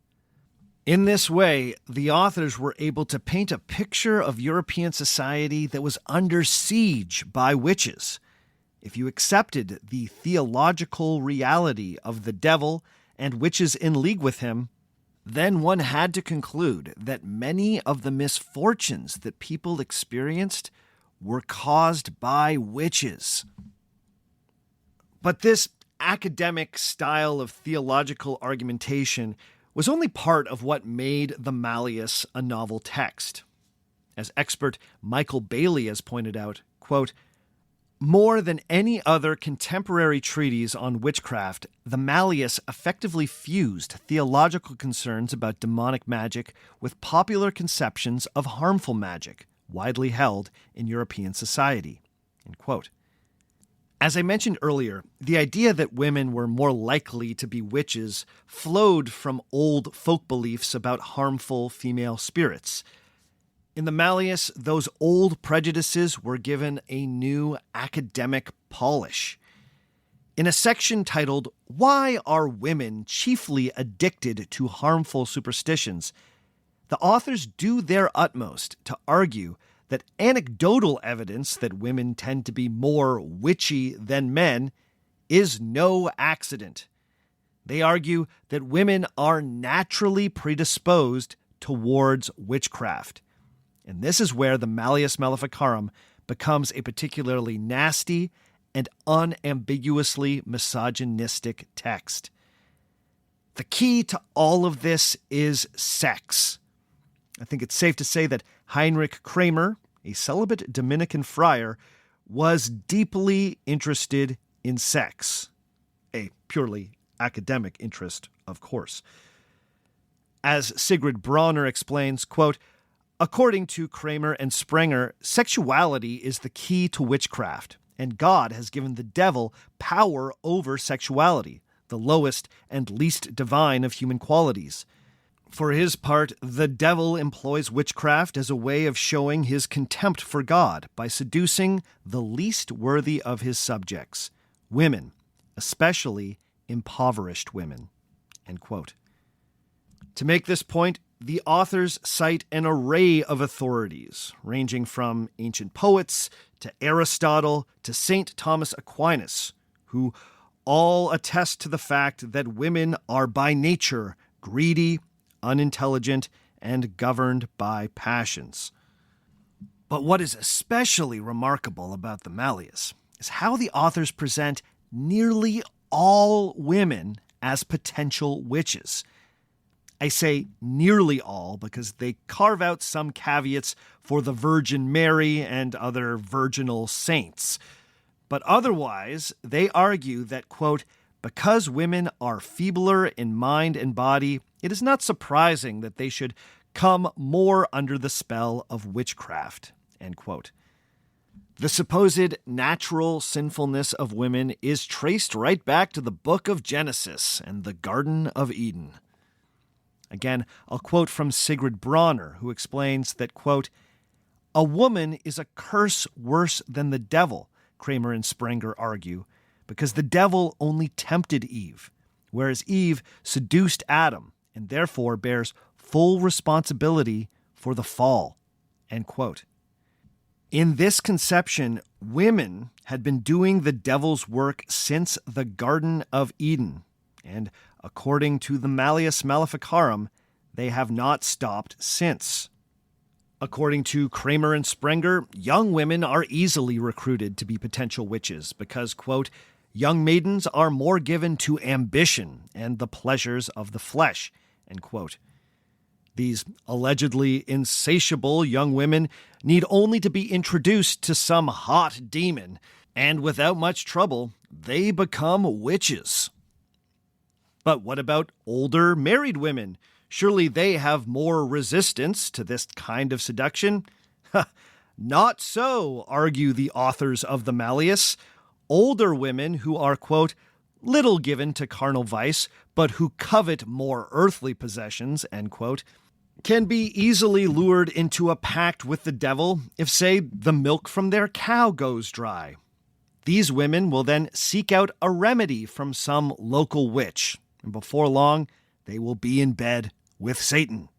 In this way, the authors were able to paint a picture of European society that was under siege by witches. If you accepted the theological reality of the devil and witches in league with him, then one had to conclude that many of the misfortunes that people experienced were caused by witches. But this academic style of theological argumentation was only part of what made the Malleus a novel text. As expert Michael Bailey has pointed out, quote, "More than any other contemporary treatise on witchcraft, the Malleus effectively fused theological concerns about demonic magic with popular conceptions of harmful magic, widely held in European society." End quote. As I mentioned earlier, the idea that women were more likely to be witches flowed from old folk beliefs about harmful female spirits. In the Malleus, those old prejudices were given a new academic polish. In a section titled, "Why Are Women Chiefly Addicted to Harmful Superstitions?" the authors do their utmost to argue that anecdotal evidence that women tend to be more witchy than men is no accident. They argue that women are naturally predisposed towards witchcraft. And this is where the Malleus Maleficarum becomes a particularly nasty and unambiguously misogynistic text. The key to all of this is sex. I think it's safe to say that Heinrich Kramer, a celibate Dominican friar, was deeply interested in sex. A purely academic interest, of course. As Sigrid Bronner explains, quote, according to Kramer and Sprenger, sexuality is the key to witchcraft, and God has given the devil power over sexuality, the lowest and least divine of human qualities. For his part, the devil employs witchcraft as a way of showing his contempt for God by seducing the least worthy of his subjects, women, especially impoverished women. End quote. To make this point, the authors cite an array of authorities, ranging from ancient poets to Aristotle to St. Thomas Aquinas, who all attest to the fact that women are by nature greedy, unintelligent, and governed by passions. But what is especially remarkable about the Malleus is how the authors present nearly all women as potential witches. I say nearly all because they carve out some caveats for the Virgin Mary and other virginal saints. But otherwise, they argue that, quote, because women are feebler in mind and body, it is not surprising that they should come more under the spell of witchcraft, end quote. The supposed natural sinfulness of women is traced right back to the book of Genesis and the Garden of Eden. Again, I'll quote from Sigrid Bronner, who explains that, quote, a woman is a curse worse than the devil, Kramer and Sprenger argue, because the devil only tempted Eve, whereas Eve seduced Adam and therefore bears full responsibility for the fall, end quote. In this conception, women had been doing the devil's work since the Garden of Eden, and according to the Malleus Maleficarum, they have not stopped since. According to Kramer and Sprenger, young women are easily recruited to be potential witches because, quote, young maidens are more given to ambition and the pleasures of the flesh, end quote. These allegedly insatiable young women need only to be introduced to some hot demon, and without much trouble, they become witches. But what about older married women? Surely they have more resistance to this kind of seduction? Not so, argue the authors of the Malleus. Older women who are, quote, little given to carnal vice, but who covet more earthly possessions, end quote, can be easily lured into a pact with the devil if, say, the milk from their cow goes dry. These women will then seek out a remedy from some local witch, and before long, they will be in bed with Satan.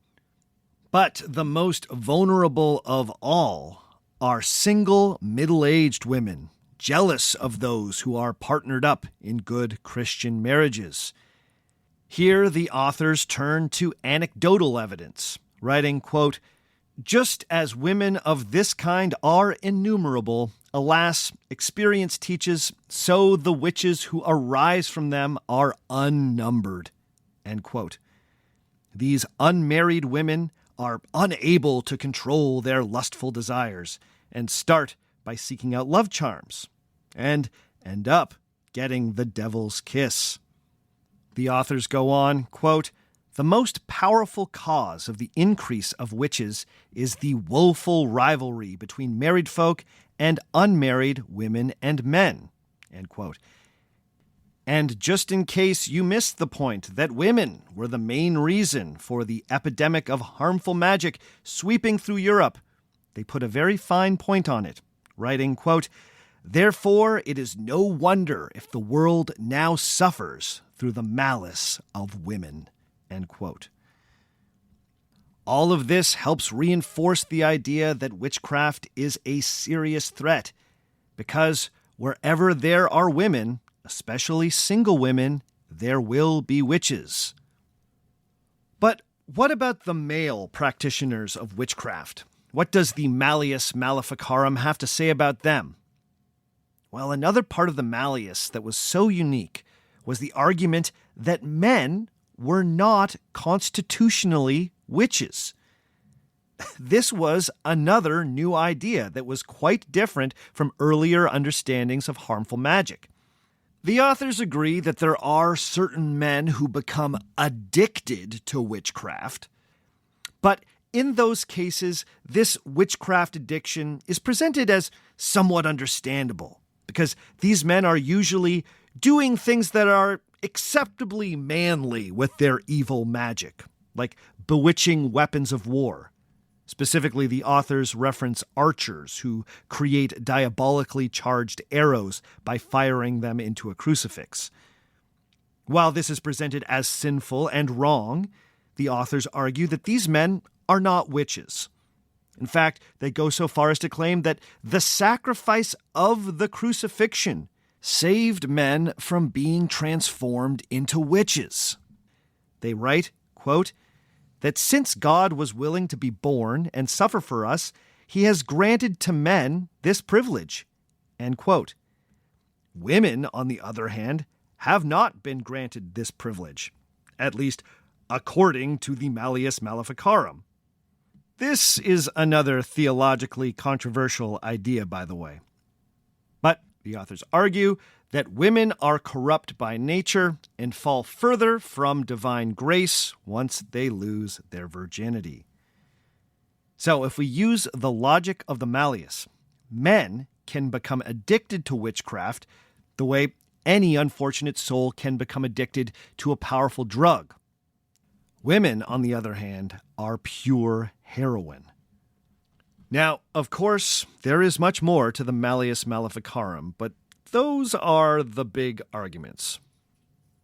But the most vulnerable of all are single, middle-aged women, jealous of those who are partnered up in good Christian marriages. Here, the authors turn to anecdotal evidence, writing, quote, just as women of this kind are innumerable, alas, experience teaches, so the witches who arise from them are unnumbered, end quote. These unmarried women are unable to control their lustful desires and start by seeking out love charms and end up getting the devil's kiss. The authors go on, quote, the most powerful cause of the increase of witches is the woeful rivalry between married folk and unmarried women and men, end quote. And just in case you missed the point that women were the main reason for the epidemic of harmful magic sweeping through Europe, they put a very fine point on it, writing, quote, therefore it is no wonder if the world now suffers through the malice of women, end quote. All of this helps reinforce the idea that witchcraft is a serious threat, because wherever there are women, especially single women, there will be witches. But what about the male practitioners of witchcraft? What does the Malleus Maleficarum have to say about them? Well, another part of the Malleus that was so unique was the argument that men were not constitutionally witches. This was another new idea that was quite different from earlier understandings of harmful magic. The authors agree that there are certain men who become addicted to witchcraft, but in those cases, this witchcraft addiction is presented as somewhat understandable, because these men are usually doing things that are acceptably manly with their evil magic, like bewitching weapons of war. Specifically, the authors reference archers who create diabolically charged arrows by firing them into a crucifix. While this is presented as sinful and wrong, the authors argue that these men are not witches. In fact, they go so far as to claim that the sacrifice of the crucifixion saved men from being transformed into witches. They write, quote, that since God was willing to be born and suffer for us, he has granted to men this privilege. End quote. Women, on the other hand, have not been granted this privilege, at least according to the Malleus Maleficarum. This is another theologically controversial idea, by the way. But the authors argue that women are corrupt by nature and fall further from divine grace once they lose their virginity. So if we use the logic of the Malleus, men can become addicted to witchcraft the way any unfortunate soul can become addicted to a powerful drug. Women, on the other hand, are pure heroin. Now, of course, there is much more to the Malleus Maleficarum, but those are the big arguments.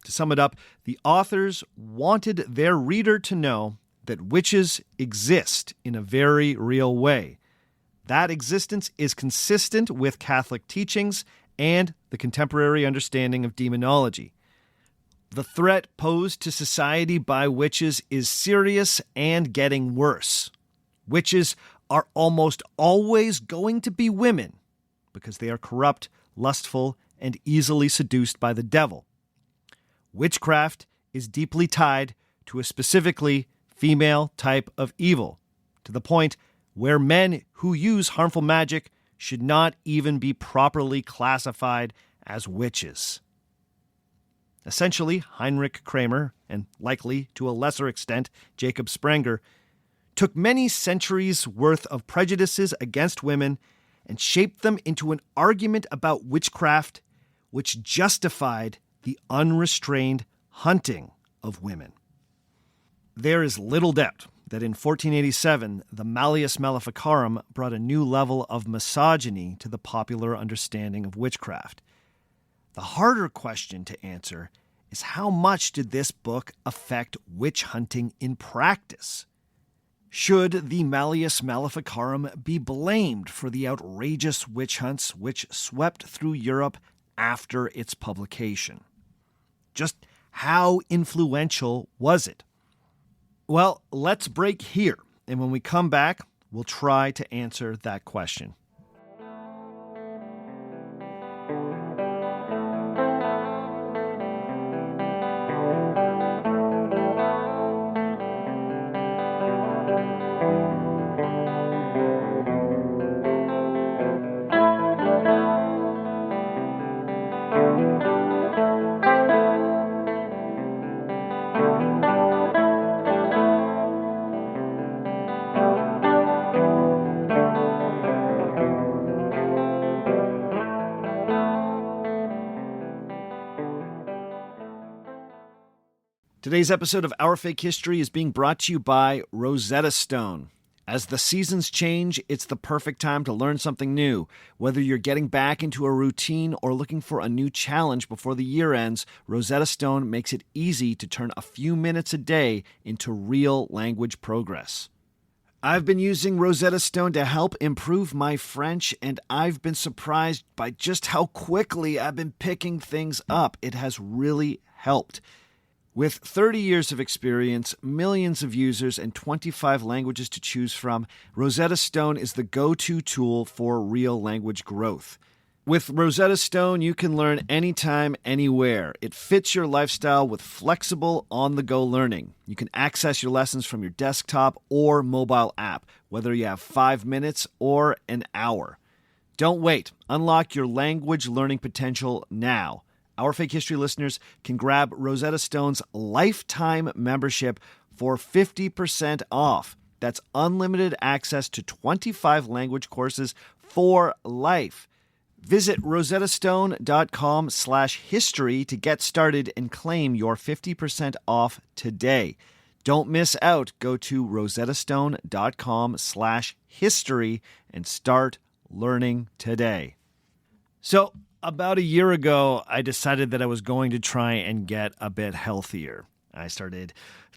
To sum it up, the authors wanted their reader to know that witches exist in a very real way. That existence is consistent with Catholic teachings and the contemporary understanding of demonology. The threat posed to society by witches is serious and getting worse. Witches are almost always going to be women because they are corrupt, lustful, and easily seduced by the devil. Witchcraft is deeply tied to a specifically female type of evil, to the point where men who use harmful magic should not even be properly classified as witches. Essentially, Heinrich Kramer, and likely to a lesser extent Jacob Sprenger, took many centuries' worth of prejudices against women and shaped them into an argument about witchcraft which justified the unrestrained hunting of women. There is little doubt that in 1487, the Malleus Maleficarum brought a new level of misogyny to the popular understanding of witchcraft. The harder question to answer is how much did this book affect witch hunting in practice? Should the Malleus Maleficarum be blamed for the outrageous witch hunts which swept through Europe after its publication? Just how influential was it? Well, let's break here, and when we come back, we'll try to answer that question. Today's episode of Our Fake History is being brought to you by Rosetta Stone. As the seasons change, it's the perfect time to learn something new. Whether you're getting back into a routine or looking for a new challenge before the year ends, Rosetta Stone makes it easy to turn a few minutes a day into real language progress. I've been using Rosetta Stone to help improve my French, and I've been surprised by just how quickly I've been picking things up. It has really helped. With 30 years of experience, millions of users, and 25 languages to choose from, Rosetta Stone is the go-to tool for real language growth. With Rosetta Stone, you can learn anytime, anywhere. It fits your lifestyle with flexible, on-the-go learning. You can access your lessons from your desktop or mobile app, whether you have 5 minutes or an hour. Don't wait. Unlock your language learning potential now. Our Fake History listeners can grab Rosetta Stone's lifetime membership for 50% off. That's unlimited access to 25 language courses for life. Visit rosettastone.com/history to get started and claim your 50% off today. Don't miss out. Go to rosettastone.com/history and start learning today. So, about a year ago, I decided that I was going to try and get a bit healthier. I started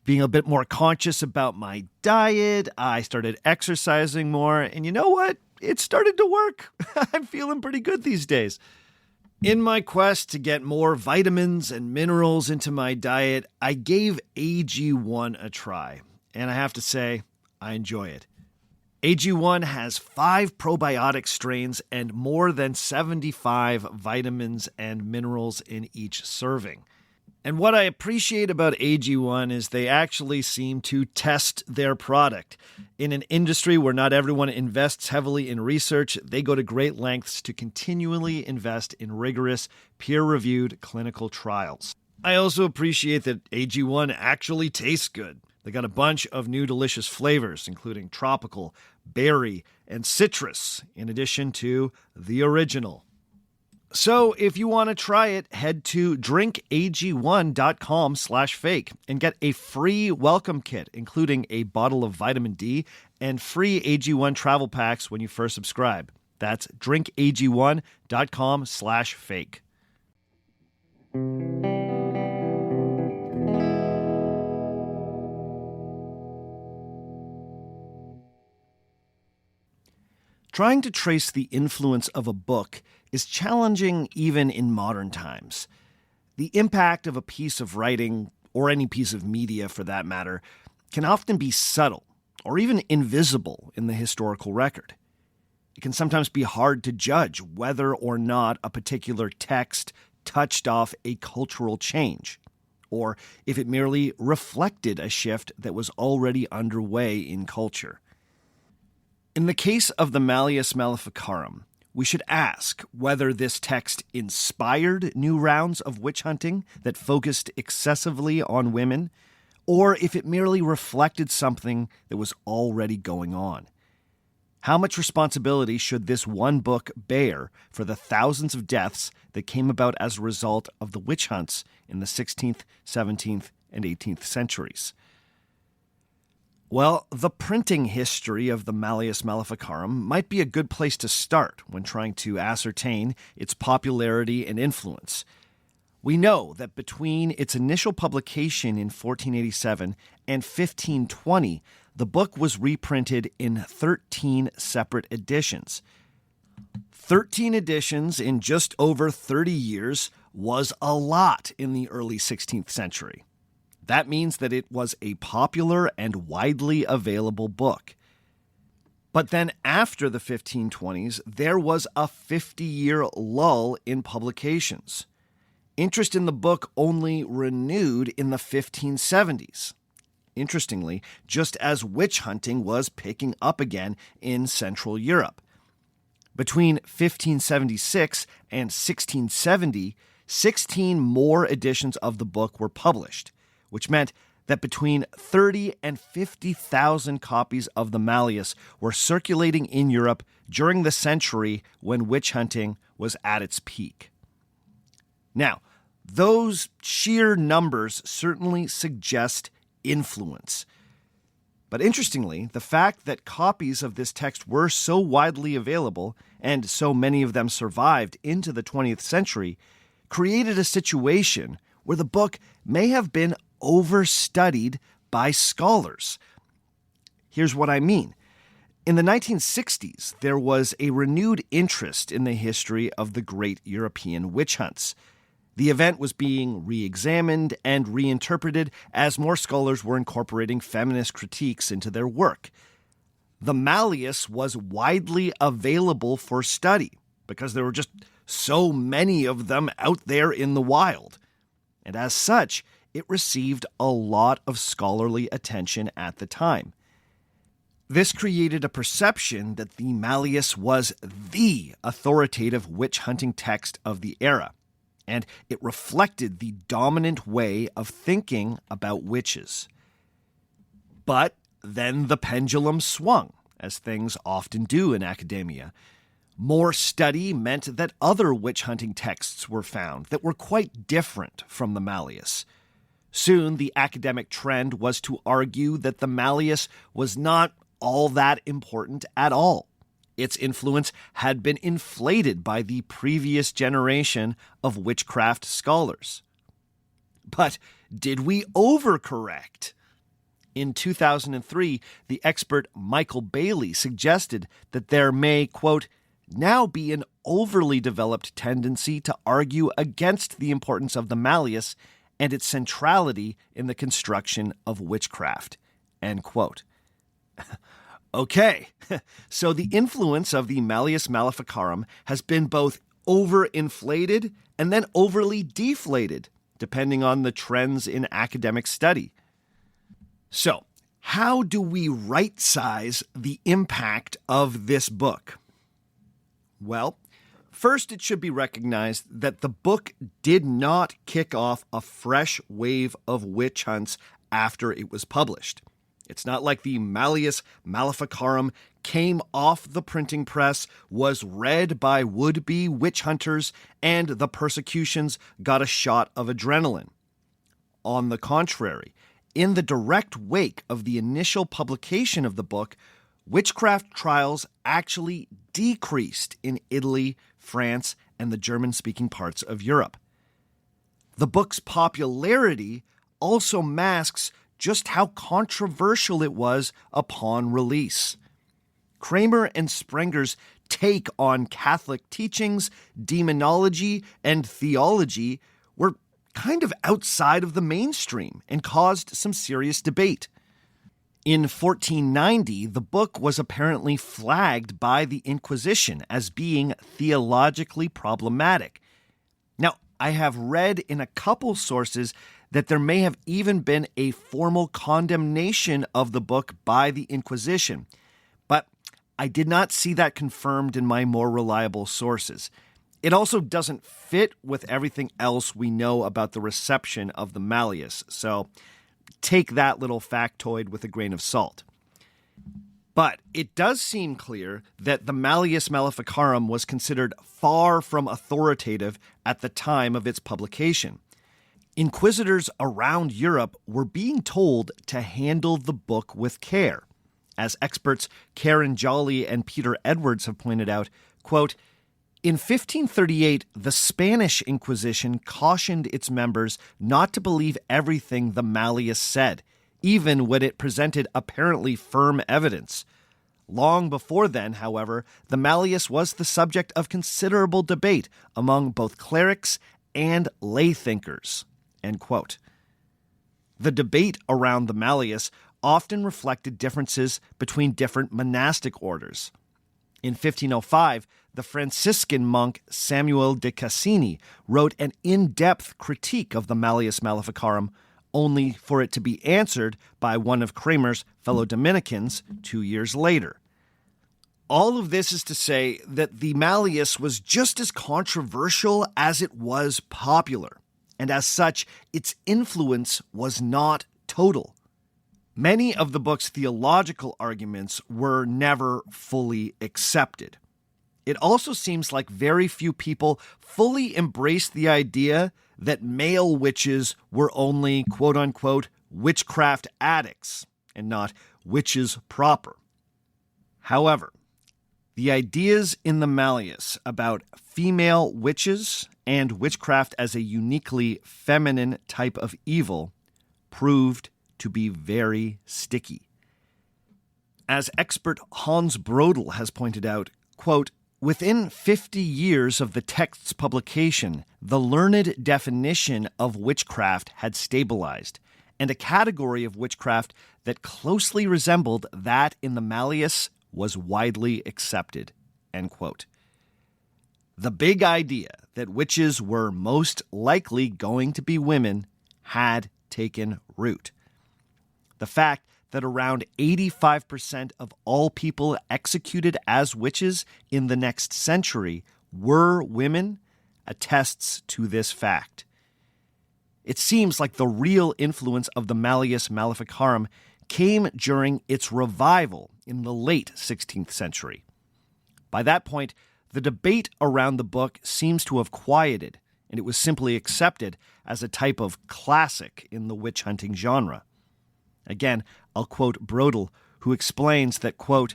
being a bit more conscious about my diet. I started exercising more. And you know what? It started to work. I'm feeling pretty good these days. In my quest to get more vitamins and minerals into my diet, I gave AG1 a try. And I have to say, I enjoy it. AG1 has 5 probiotic strains and more than 75 vitamins and minerals in each serving. And what I appreciate about AG1 is they actually seem to test their product. In an industry where not everyone invests heavily in research, they go to great lengths to continually invest in rigorous, peer-reviewed clinical trials. I also appreciate that AG1 actually tastes good. They got a bunch of new delicious flavors, including tropical, berry, and citrus, in addition to the original. So if you want to try it, head to drinkag1.com/fake and get a free welcome kit, including a bottle of vitamin D and free AG1 travel packs when you first subscribe. That's drinkag1.com/fake. Trying to trace the influence of a book is challenging even in modern times. The impact of a piece of writing, or any piece of media for that matter, can often be subtle or even invisible in the historical record. It can sometimes be hard to judge whether or not a particular text touched off a cultural change, or if it merely reflected a shift that was already underway in culture. In the case of the Malleus Maleficarum, we should ask whether this text inspired new rounds of witch hunting that focused excessively on women, or if it merely reflected something that was already going on. How much responsibility should this one book bear for the thousands of deaths that came about as a result of the witch hunts in the 16th, 17th, and 18th centuries? Well, the printing history of the Malleus Maleficarum might be a good place to start when trying to ascertain its popularity and influence. We know that between its initial publication in 1487 and 1520, the book was reprinted in 13 separate editions. 13 editions in just over 30 years was a lot in the early 16th century. That means that it was a popular and widely available book. But then after the 1520s, there was a 50-year lull in publications. Interest in the book only renewed in the 1570s. Interestingly, just as witch hunting was picking up again in Central Europe. Between 1576 and 1670, 16 more editions of the book were published, which meant that between 30 and 50,000 copies of the Malleus were circulating in Europe during the century when witch hunting was at its peak. Now, those sheer numbers certainly suggest influence. But interestingly, the fact that copies of this text were so widely available, and so many of them survived into the 20th century, created a situation where the book may have been overstudied by scholars. Here's what I mean. In the 1960s, there was a renewed interest in the history of the great European witch hunts. The event was being re-examined and reinterpreted as more scholars were incorporating feminist critiques into their work. The Malleus was widely available for study because there were just so many of them out there in the wild. And as such, it received a lot of scholarly attention at the time. This created a perception that the Malleus was the authoritative witch-hunting text of the era, and it reflected the dominant way of thinking about witches. But then the pendulum swung, as things often do in academia. More study meant that other witch-hunting texts were found that were quite different from the Malleus. Soon, the academic trend was to argue that the Malleus was not all that important at all. Its influence had been inflated by the previous generation of witchcraft scholars. But did we overcorrect? In 2003, the expert Michael Bailey suggested that there may, quote, now be an overly developed tendency to argue against the importance of the Malleus and its centrality in the construction of witchcraft, end quote. Okay, so the influence of the Malleus Maleficarum has been both overinflated and then overly deflated, depending on the trends in academic study. So, how do we right-size the impact of this book? Well, first it should be recognized that the book did not kick off a fresh wave of witch hunts after it was published. It's not like the Malleus Maleficarum came off the printing press, was read by would-be witch hunters, and the persecutions got a shot of adrenaline. On the contrary, in the direct wake of the initial publication of the book, witchcraft trials actually decreased in Italy, France, and the German-speaking parts of Europe. The book's popularity also masks just how controversial it was upon release. Kramer and Sprenger's take on Catholic teachings, demonology, and theology were kind of outside of the mainstream and caused some serious debate. In 1490, the book was apparently flagged by the Inquisition as being theologically problematic. Now, I have read in a couple sources that there may have even been a formal condemnation of the book by the Inquisition, but I did not see that confirmed in my more reliable sources. It also doesn't fit with everything else we know about the reception of the Malleus, so take that little factoid with a grain of salt. But it does seem clear that the Malleus Maleficarum was considered far from authoritative at the time of its publication. Inquisitors around Europe were being told to handle the book with care. As experts Karen Jolly and Peter Edwards have pointed out, quote, in 1538, the Spanish Inquisition cautioned its members not to believe everything the Malleus said, even when it presented apparently firm evidence. Long before then, however, the Malleus was the subject of considerable debate among both clerics and lay thinkers. End quote. The debate around the Malleus often reflected differences between different monastic orders. In 1505, the Franciscan monk Samuel de Cassini wrote an in-depth critique of the Malleus Maleficarum, only for it to be answered by one of Kramer's fellow Dominicans 2 years later. All of this is to say that the Malleus was just as controversial as it was popular, and as such, its influence was not total. Many of the book's theological arguments were never fully accepted. It also seems like very few people fully embraced the idea that male witches were only quote-unquote witchcraft addicts and not witches proper. However, the ideas in the Malleus about female witches and witchcraft as a uniquely feminine type of evil proved to be very sticky. As expert Hans Brodel has pointed out, quote, within 50 years of the text's publication, the learned definition of witchcraft had stabilized, and a category of witchcraft that closely resembled that in the Malleus was widely accepted, end quote. The big idea that witches were most likely going to be women had taken root. The fact that around 85% of all people executed as witches in the next century were women attests to this fact. It seems like the real influence of the Malleus Maleficarum came during its revival in the late 16th century. By that point, the debate around the book seems to have quieted, and it was simply accepted as a type of classic in the witch-hunting genre. Again, I'll quote Brodel, who explains that, quote,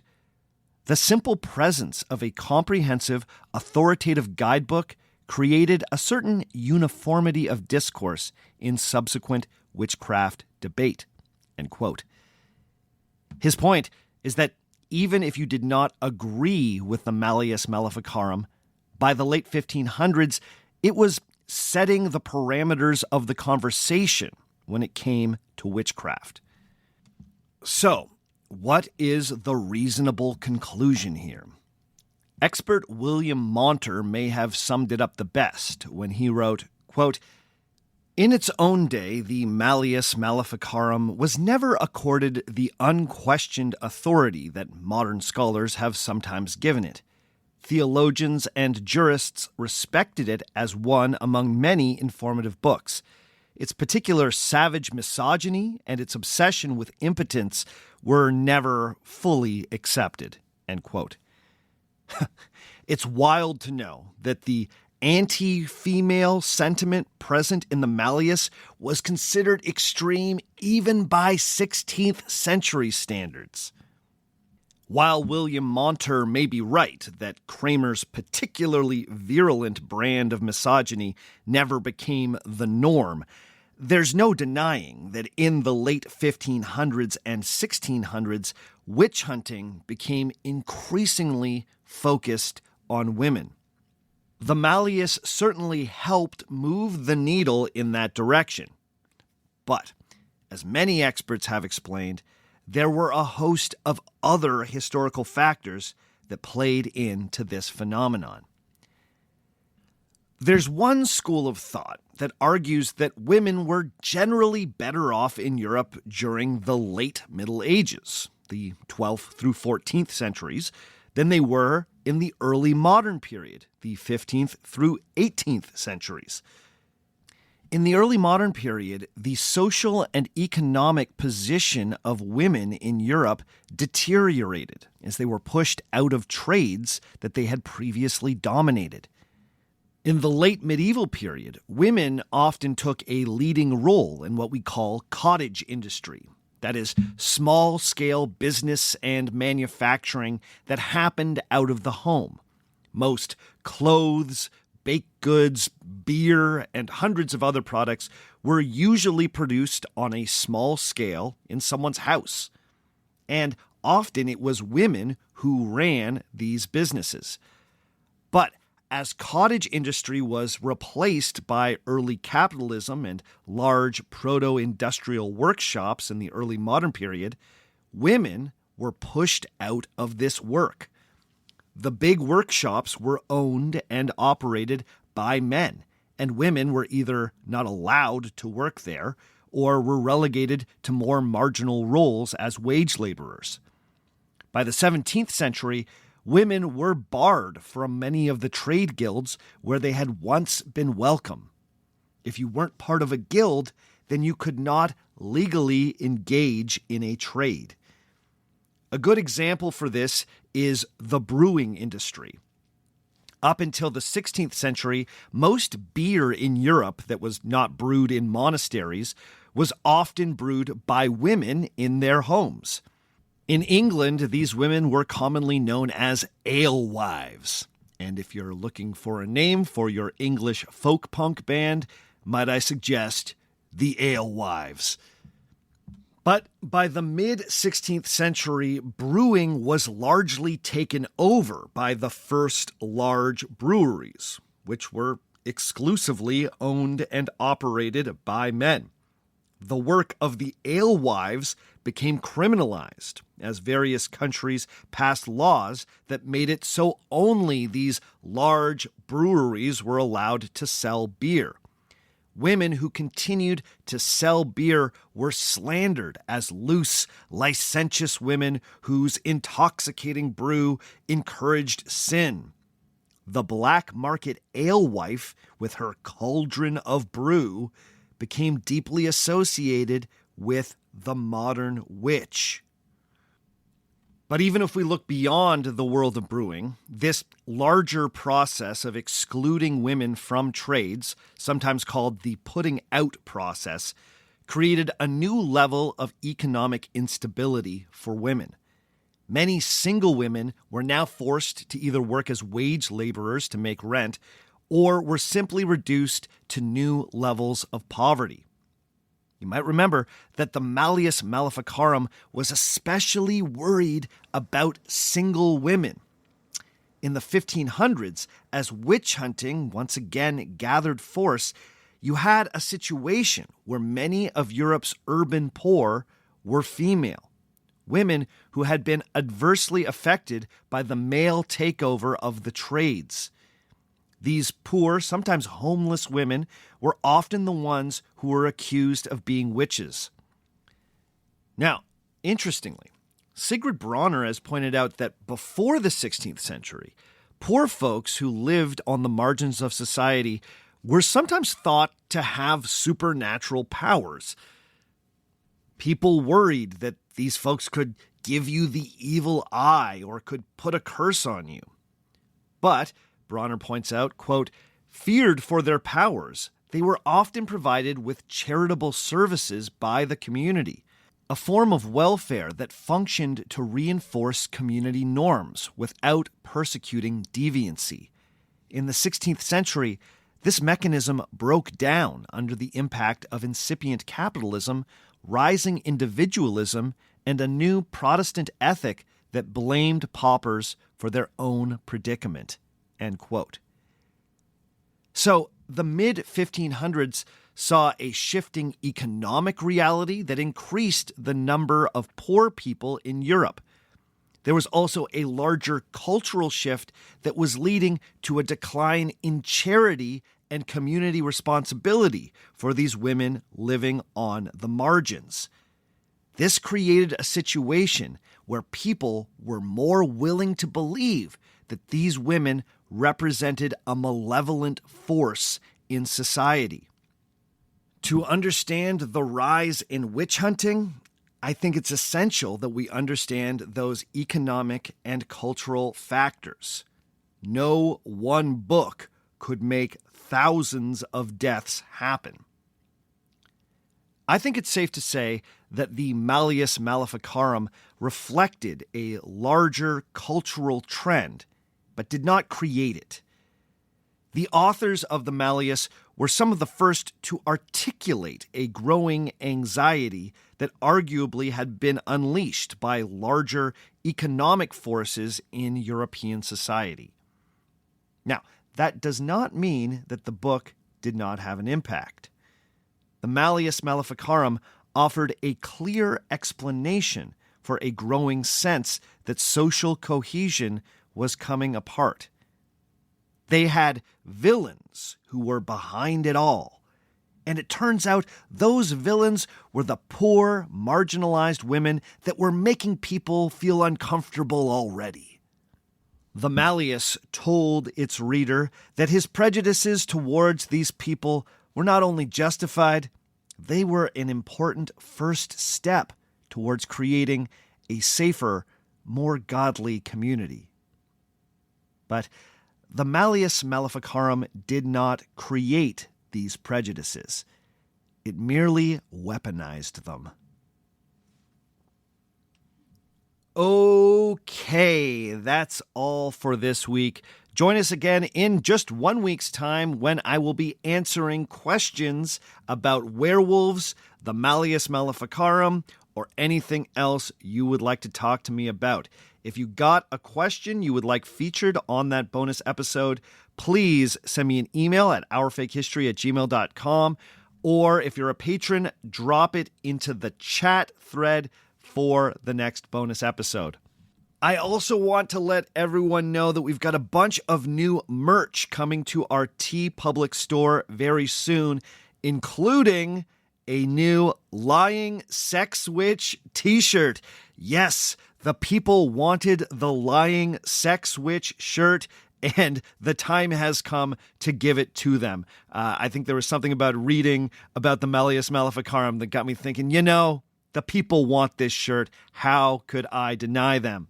the simple presence of a comprehensive, authoritative guidebook created a certain uniformity of discourse in subsequent witchcraft debate, end quote. His point is that even if you did not agree with the Malleus Maleficarum, by the late 1500s, it was setting the parameters of the conversation when it came to witchcraft. So, what is the reasonable conclusion here? Expert William Monter may have summed it up the best when he wrote, quote, in its own day, the Malleus Maleficarum was never accorded the unquestioned authority that modern scholars have sometimes given it. Theologians and jurists respected it as one among many informative books. Its particular savage misogyny and its obsession with impotence were never fully accepted, end quote. It's wild to know that the anti-female sentiment present in the Malleus was considered extreme even by 16th century standards. While William Monter may be right that Kramer's particularly virulent brand of misogyny never became the norm, there's no denying that in the late 1500s and 1600s, witch hunting became increasingly focused on women. The Malleus certainly helped move the needle in that direction. But, as many experts have explained, there were a host of other historical factors that played into this phenomenon. There's one school of thought that argues that women were generally better off in Europe during the late Middle Ages, the 12th through 14th centuries, than they were in the early modern period, the 15th through 18th centuries. In the early modern period, the social and economic position of women in Europe deteriorated as they were pushed out of trades that they had previously dominated. In the late medieval period, women often took a leading role in what we call cottage industry. That is, small-scale business and manufacturing that happened out of the home. Most clothes, baked goods, beer, and hundreds of other products were usually produced on a small scale in someone's house. And often it was women who ran these businesses. But as cottage industry was replaced by early capitalism and large proto-industrial workshops in the early modern period, women were pushed out of this work. The big workshops were owned and operated by men, and women were either not allowed to work there or were relegated to more marginal roles as wage laborers. By the 17th century, women were barred from many of the trade guilds where they had once been welcome. If you weren't part of a guild, then you could not legally engage in a trade. A good example for this is the brewing industry. Up until the 16th century, most beer in Europe that was not brewed in monasteries was often brewed by women in their homes. In England, these women were commonly known as alewives. And if you're looking for a name for your English folk punk band, might I suggest the Alewives. But by the mid-16th century, brewing was largely taken over by the first large breweries, which were exclusively owned and operated by men. The work of the alewives became criminalized as various countries passed laws that made it so only these large breweries were allowed to sell beer. Women who continued to sell beer were slandered as loose, licentious women whose intoxicating brew encouraged sin. The black market alewife, with her cauldron of brew, became deeply associated with the modern witch. But even if we look beyond the world of brewing, this larger process of excluding women from trades, sometimes called the putting out process, created a new level of economic instability for women. Many single women were now forced to either work as wage laborers to make rent, or were simply reduced to new levels of poverty. You might remember that the Malleus Maleficarum was especially worried about single women. In the 1500s, as witch hunting once again gathered force, you had a situation where many of Europe's urban poor were female, women who had been adversely affected by the male takeover of the trades. These poor, sometimes homeless women were often the ones who were accused of being witches. Now, interestingly, Sigrid Bronner has pointed out that before the 16th century, poor folks who lived on the margins of society were sometimes thought to have supernatural powers. People worried that these folks could give you the evil eye or could put a curse on you. But Bronner points out, quote, feared for their powers, they were often provided with charitable services by the community, a form of welfare that functioned to reinforce community norms without persecuting deviancy. In the 16th century, this mechanism broke down under the impact of incipient capitalism, rising individualism, and a new Protestant ethic that blamed paupers for their own predicament. End quote. So the mid-1500s saw a shifting economic reality that increased the number of poor people in Europe. There was also a larger cultural shift that was leading to a decline in charity and community responsibility for these women living on the margins. This created a situation where people were more willing to believe that these women represented a malevolent force in society. To understand the rise in witch hunting, I think it's essential that we understand those economic and cultural factors. No one book could make thousands of deaths happen. I think it's safe to say that the Malleus Maleficarum reflected a larger cultural trend, but did not create it. The authors of the Malleus were some of the first to articulate a growing anxiety that arguably had been unleashed by larger economic forces in European society. Now, that does not mean that the book did not have an impact. The Malleus Maleficarum offered a clear explanation for a growing sense that social cohesion was coming apart. They had villains who were behind it all. And it turns out those villains were the poor, marginalized women that were making people feel uncomfortable already. The Malleus told its reader that his prejudices towards these people were not only justified, they were an important first step towards creating a safer, more godly community. But the Malleus Maleficarum did not create these prejudices. It merely weaponized them. Okay, that's all for this week. Join us again in just 1 week's time when I will be answering questions about werewolves, the Malleus Maleficarum, or anything else you would like to talk to me about. If you got a question you would like featured on that bonus episode, please send me an email at ourfakehistory@gmail.com, or if you're a patron, drop it into the chat thread for the next bonus episode. I also want to let everyone know that we've got a bunch of new merch coming to our TeePublic store very soon, including a new Lying Sex Witch t-shirt. Yes, the people wanted the Lying Sex Witch shirt, and the time has come to give it to them. I think there was something about reading about the Malleus Maleficarum that got me thinking, the people want this shirt. How could I deny them?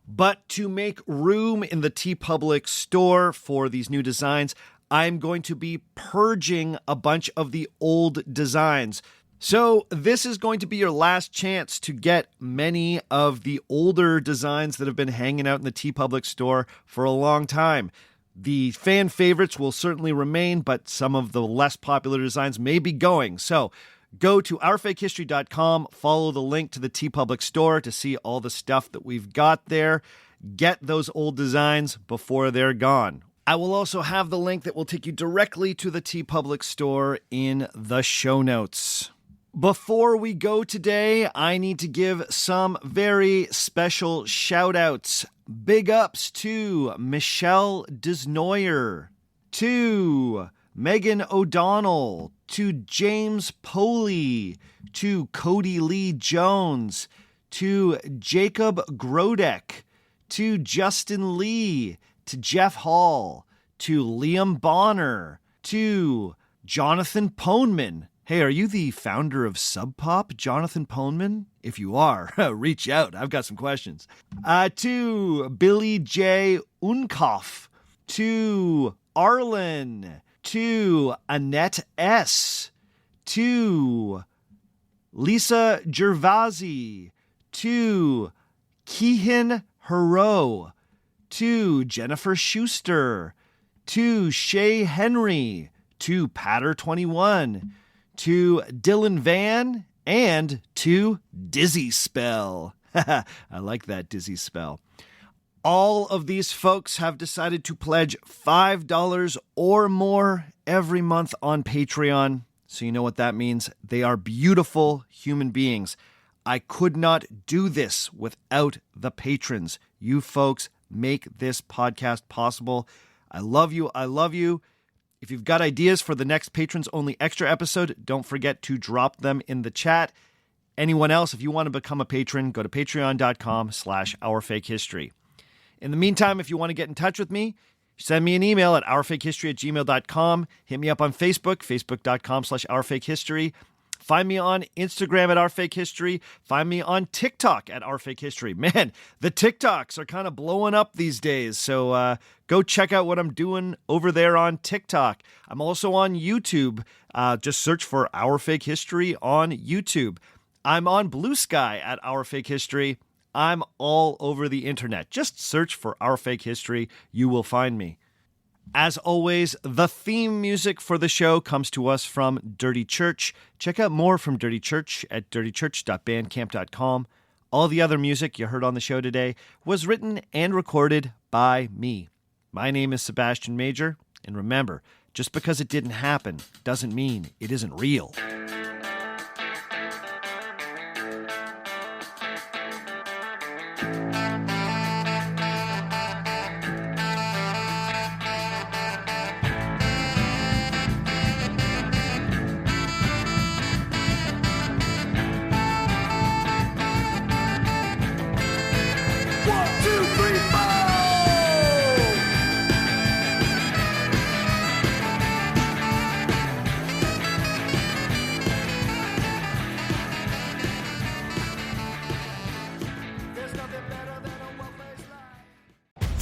But to make room in the TeePublic store for these new designs, I'm going to be purging a bunch of the old designs. So this is going to be your last chance to get many of the older designs that have been hanging out in the TeePublic store for a long time. The fan favorites will certainly remain, but some of the less popular designs may be going. So go to ourfakehistory.com, follow the link to the TeePublic store to see all the stuff that we've got there. Get those old designs before they're gone. I will also have the link that will take you directly to the TeePublic store in the show notes. Before we go today, I need to give some very special shout-outs. Big ups to Michelle Desnoyer, to Megan O'Donnell, to James Poley, to Cody Lee Jones, to Jacob Grodek, to Justin Lee, to Jeff Hall, to Liam Bonner, to Jonathan Poneman. Hey, are you the founder of Sub Pop, Jonathan Poneman? If you are, reach out. I've got some questions. To Billy J. Unkoff, to Arlen, to Annette S., to Lisa Gervasi, to Keehan Hero, to Jennifer Schuster, to Shay Henry, to Patter21, to Dylan Van, and to Dizzy Spell. I like that Dizzy Spell. All of these folks have decided to pledge $5 or more every month on Patreon. So you know what that means. They are beautiful human beings. I could not do this without the patrons. You folks make this podcast possible. I love you. I love you. If you've got ideas for the next patrons-only extra episode, don't forget to drop them in the chat. Anyone else, if you want to become a patron, go to patreon.com/ourfakehistory. In the meantime, if you want to get in touch with me, send me an email at ourfakehistory@gmail.com. Hit me up on Facebook, facebook.com/ourfakehistory. Find me on Instagram at ourfakehistory. Find me on TikTok at ourfakehistory. Man, the TikToks are kind of blowing up these days, so go check out what I'm doing over there on TikTok. I'm also on YouTube. Just search for Our Fake History on YouTube. I'm on Blue Sky at Our Fake History. I'm all over the internet. Just search for Our Fake History. You will find me. As always, the theme music for the show comes to us from Dirty Church. Check out more from Dirty Church at dirtychurch.bandcamp.com. All the other music you heard on the show today was written and recorded by me. My name is Sebastian Major, and remember, just because it didn't happen doesn't mean it isn't real.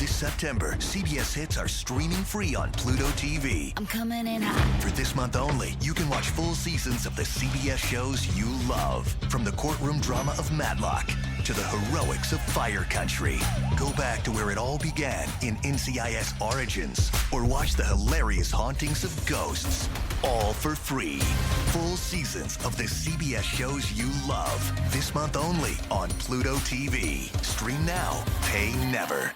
September, CBS hits are streaming free on Pluto TV. I'm coming in hot. For this month only, you can watch full seasons of the CBS shows you love. From the courtroom drama of Matlock to the heroics of Fire Country. Go back to where it all began in NCIS Origins, or watch the hilarious hauntings of ghosts, all for free. Full seasons of the CBS shows you love, this month only on Pluto TV. Stream now, pay never.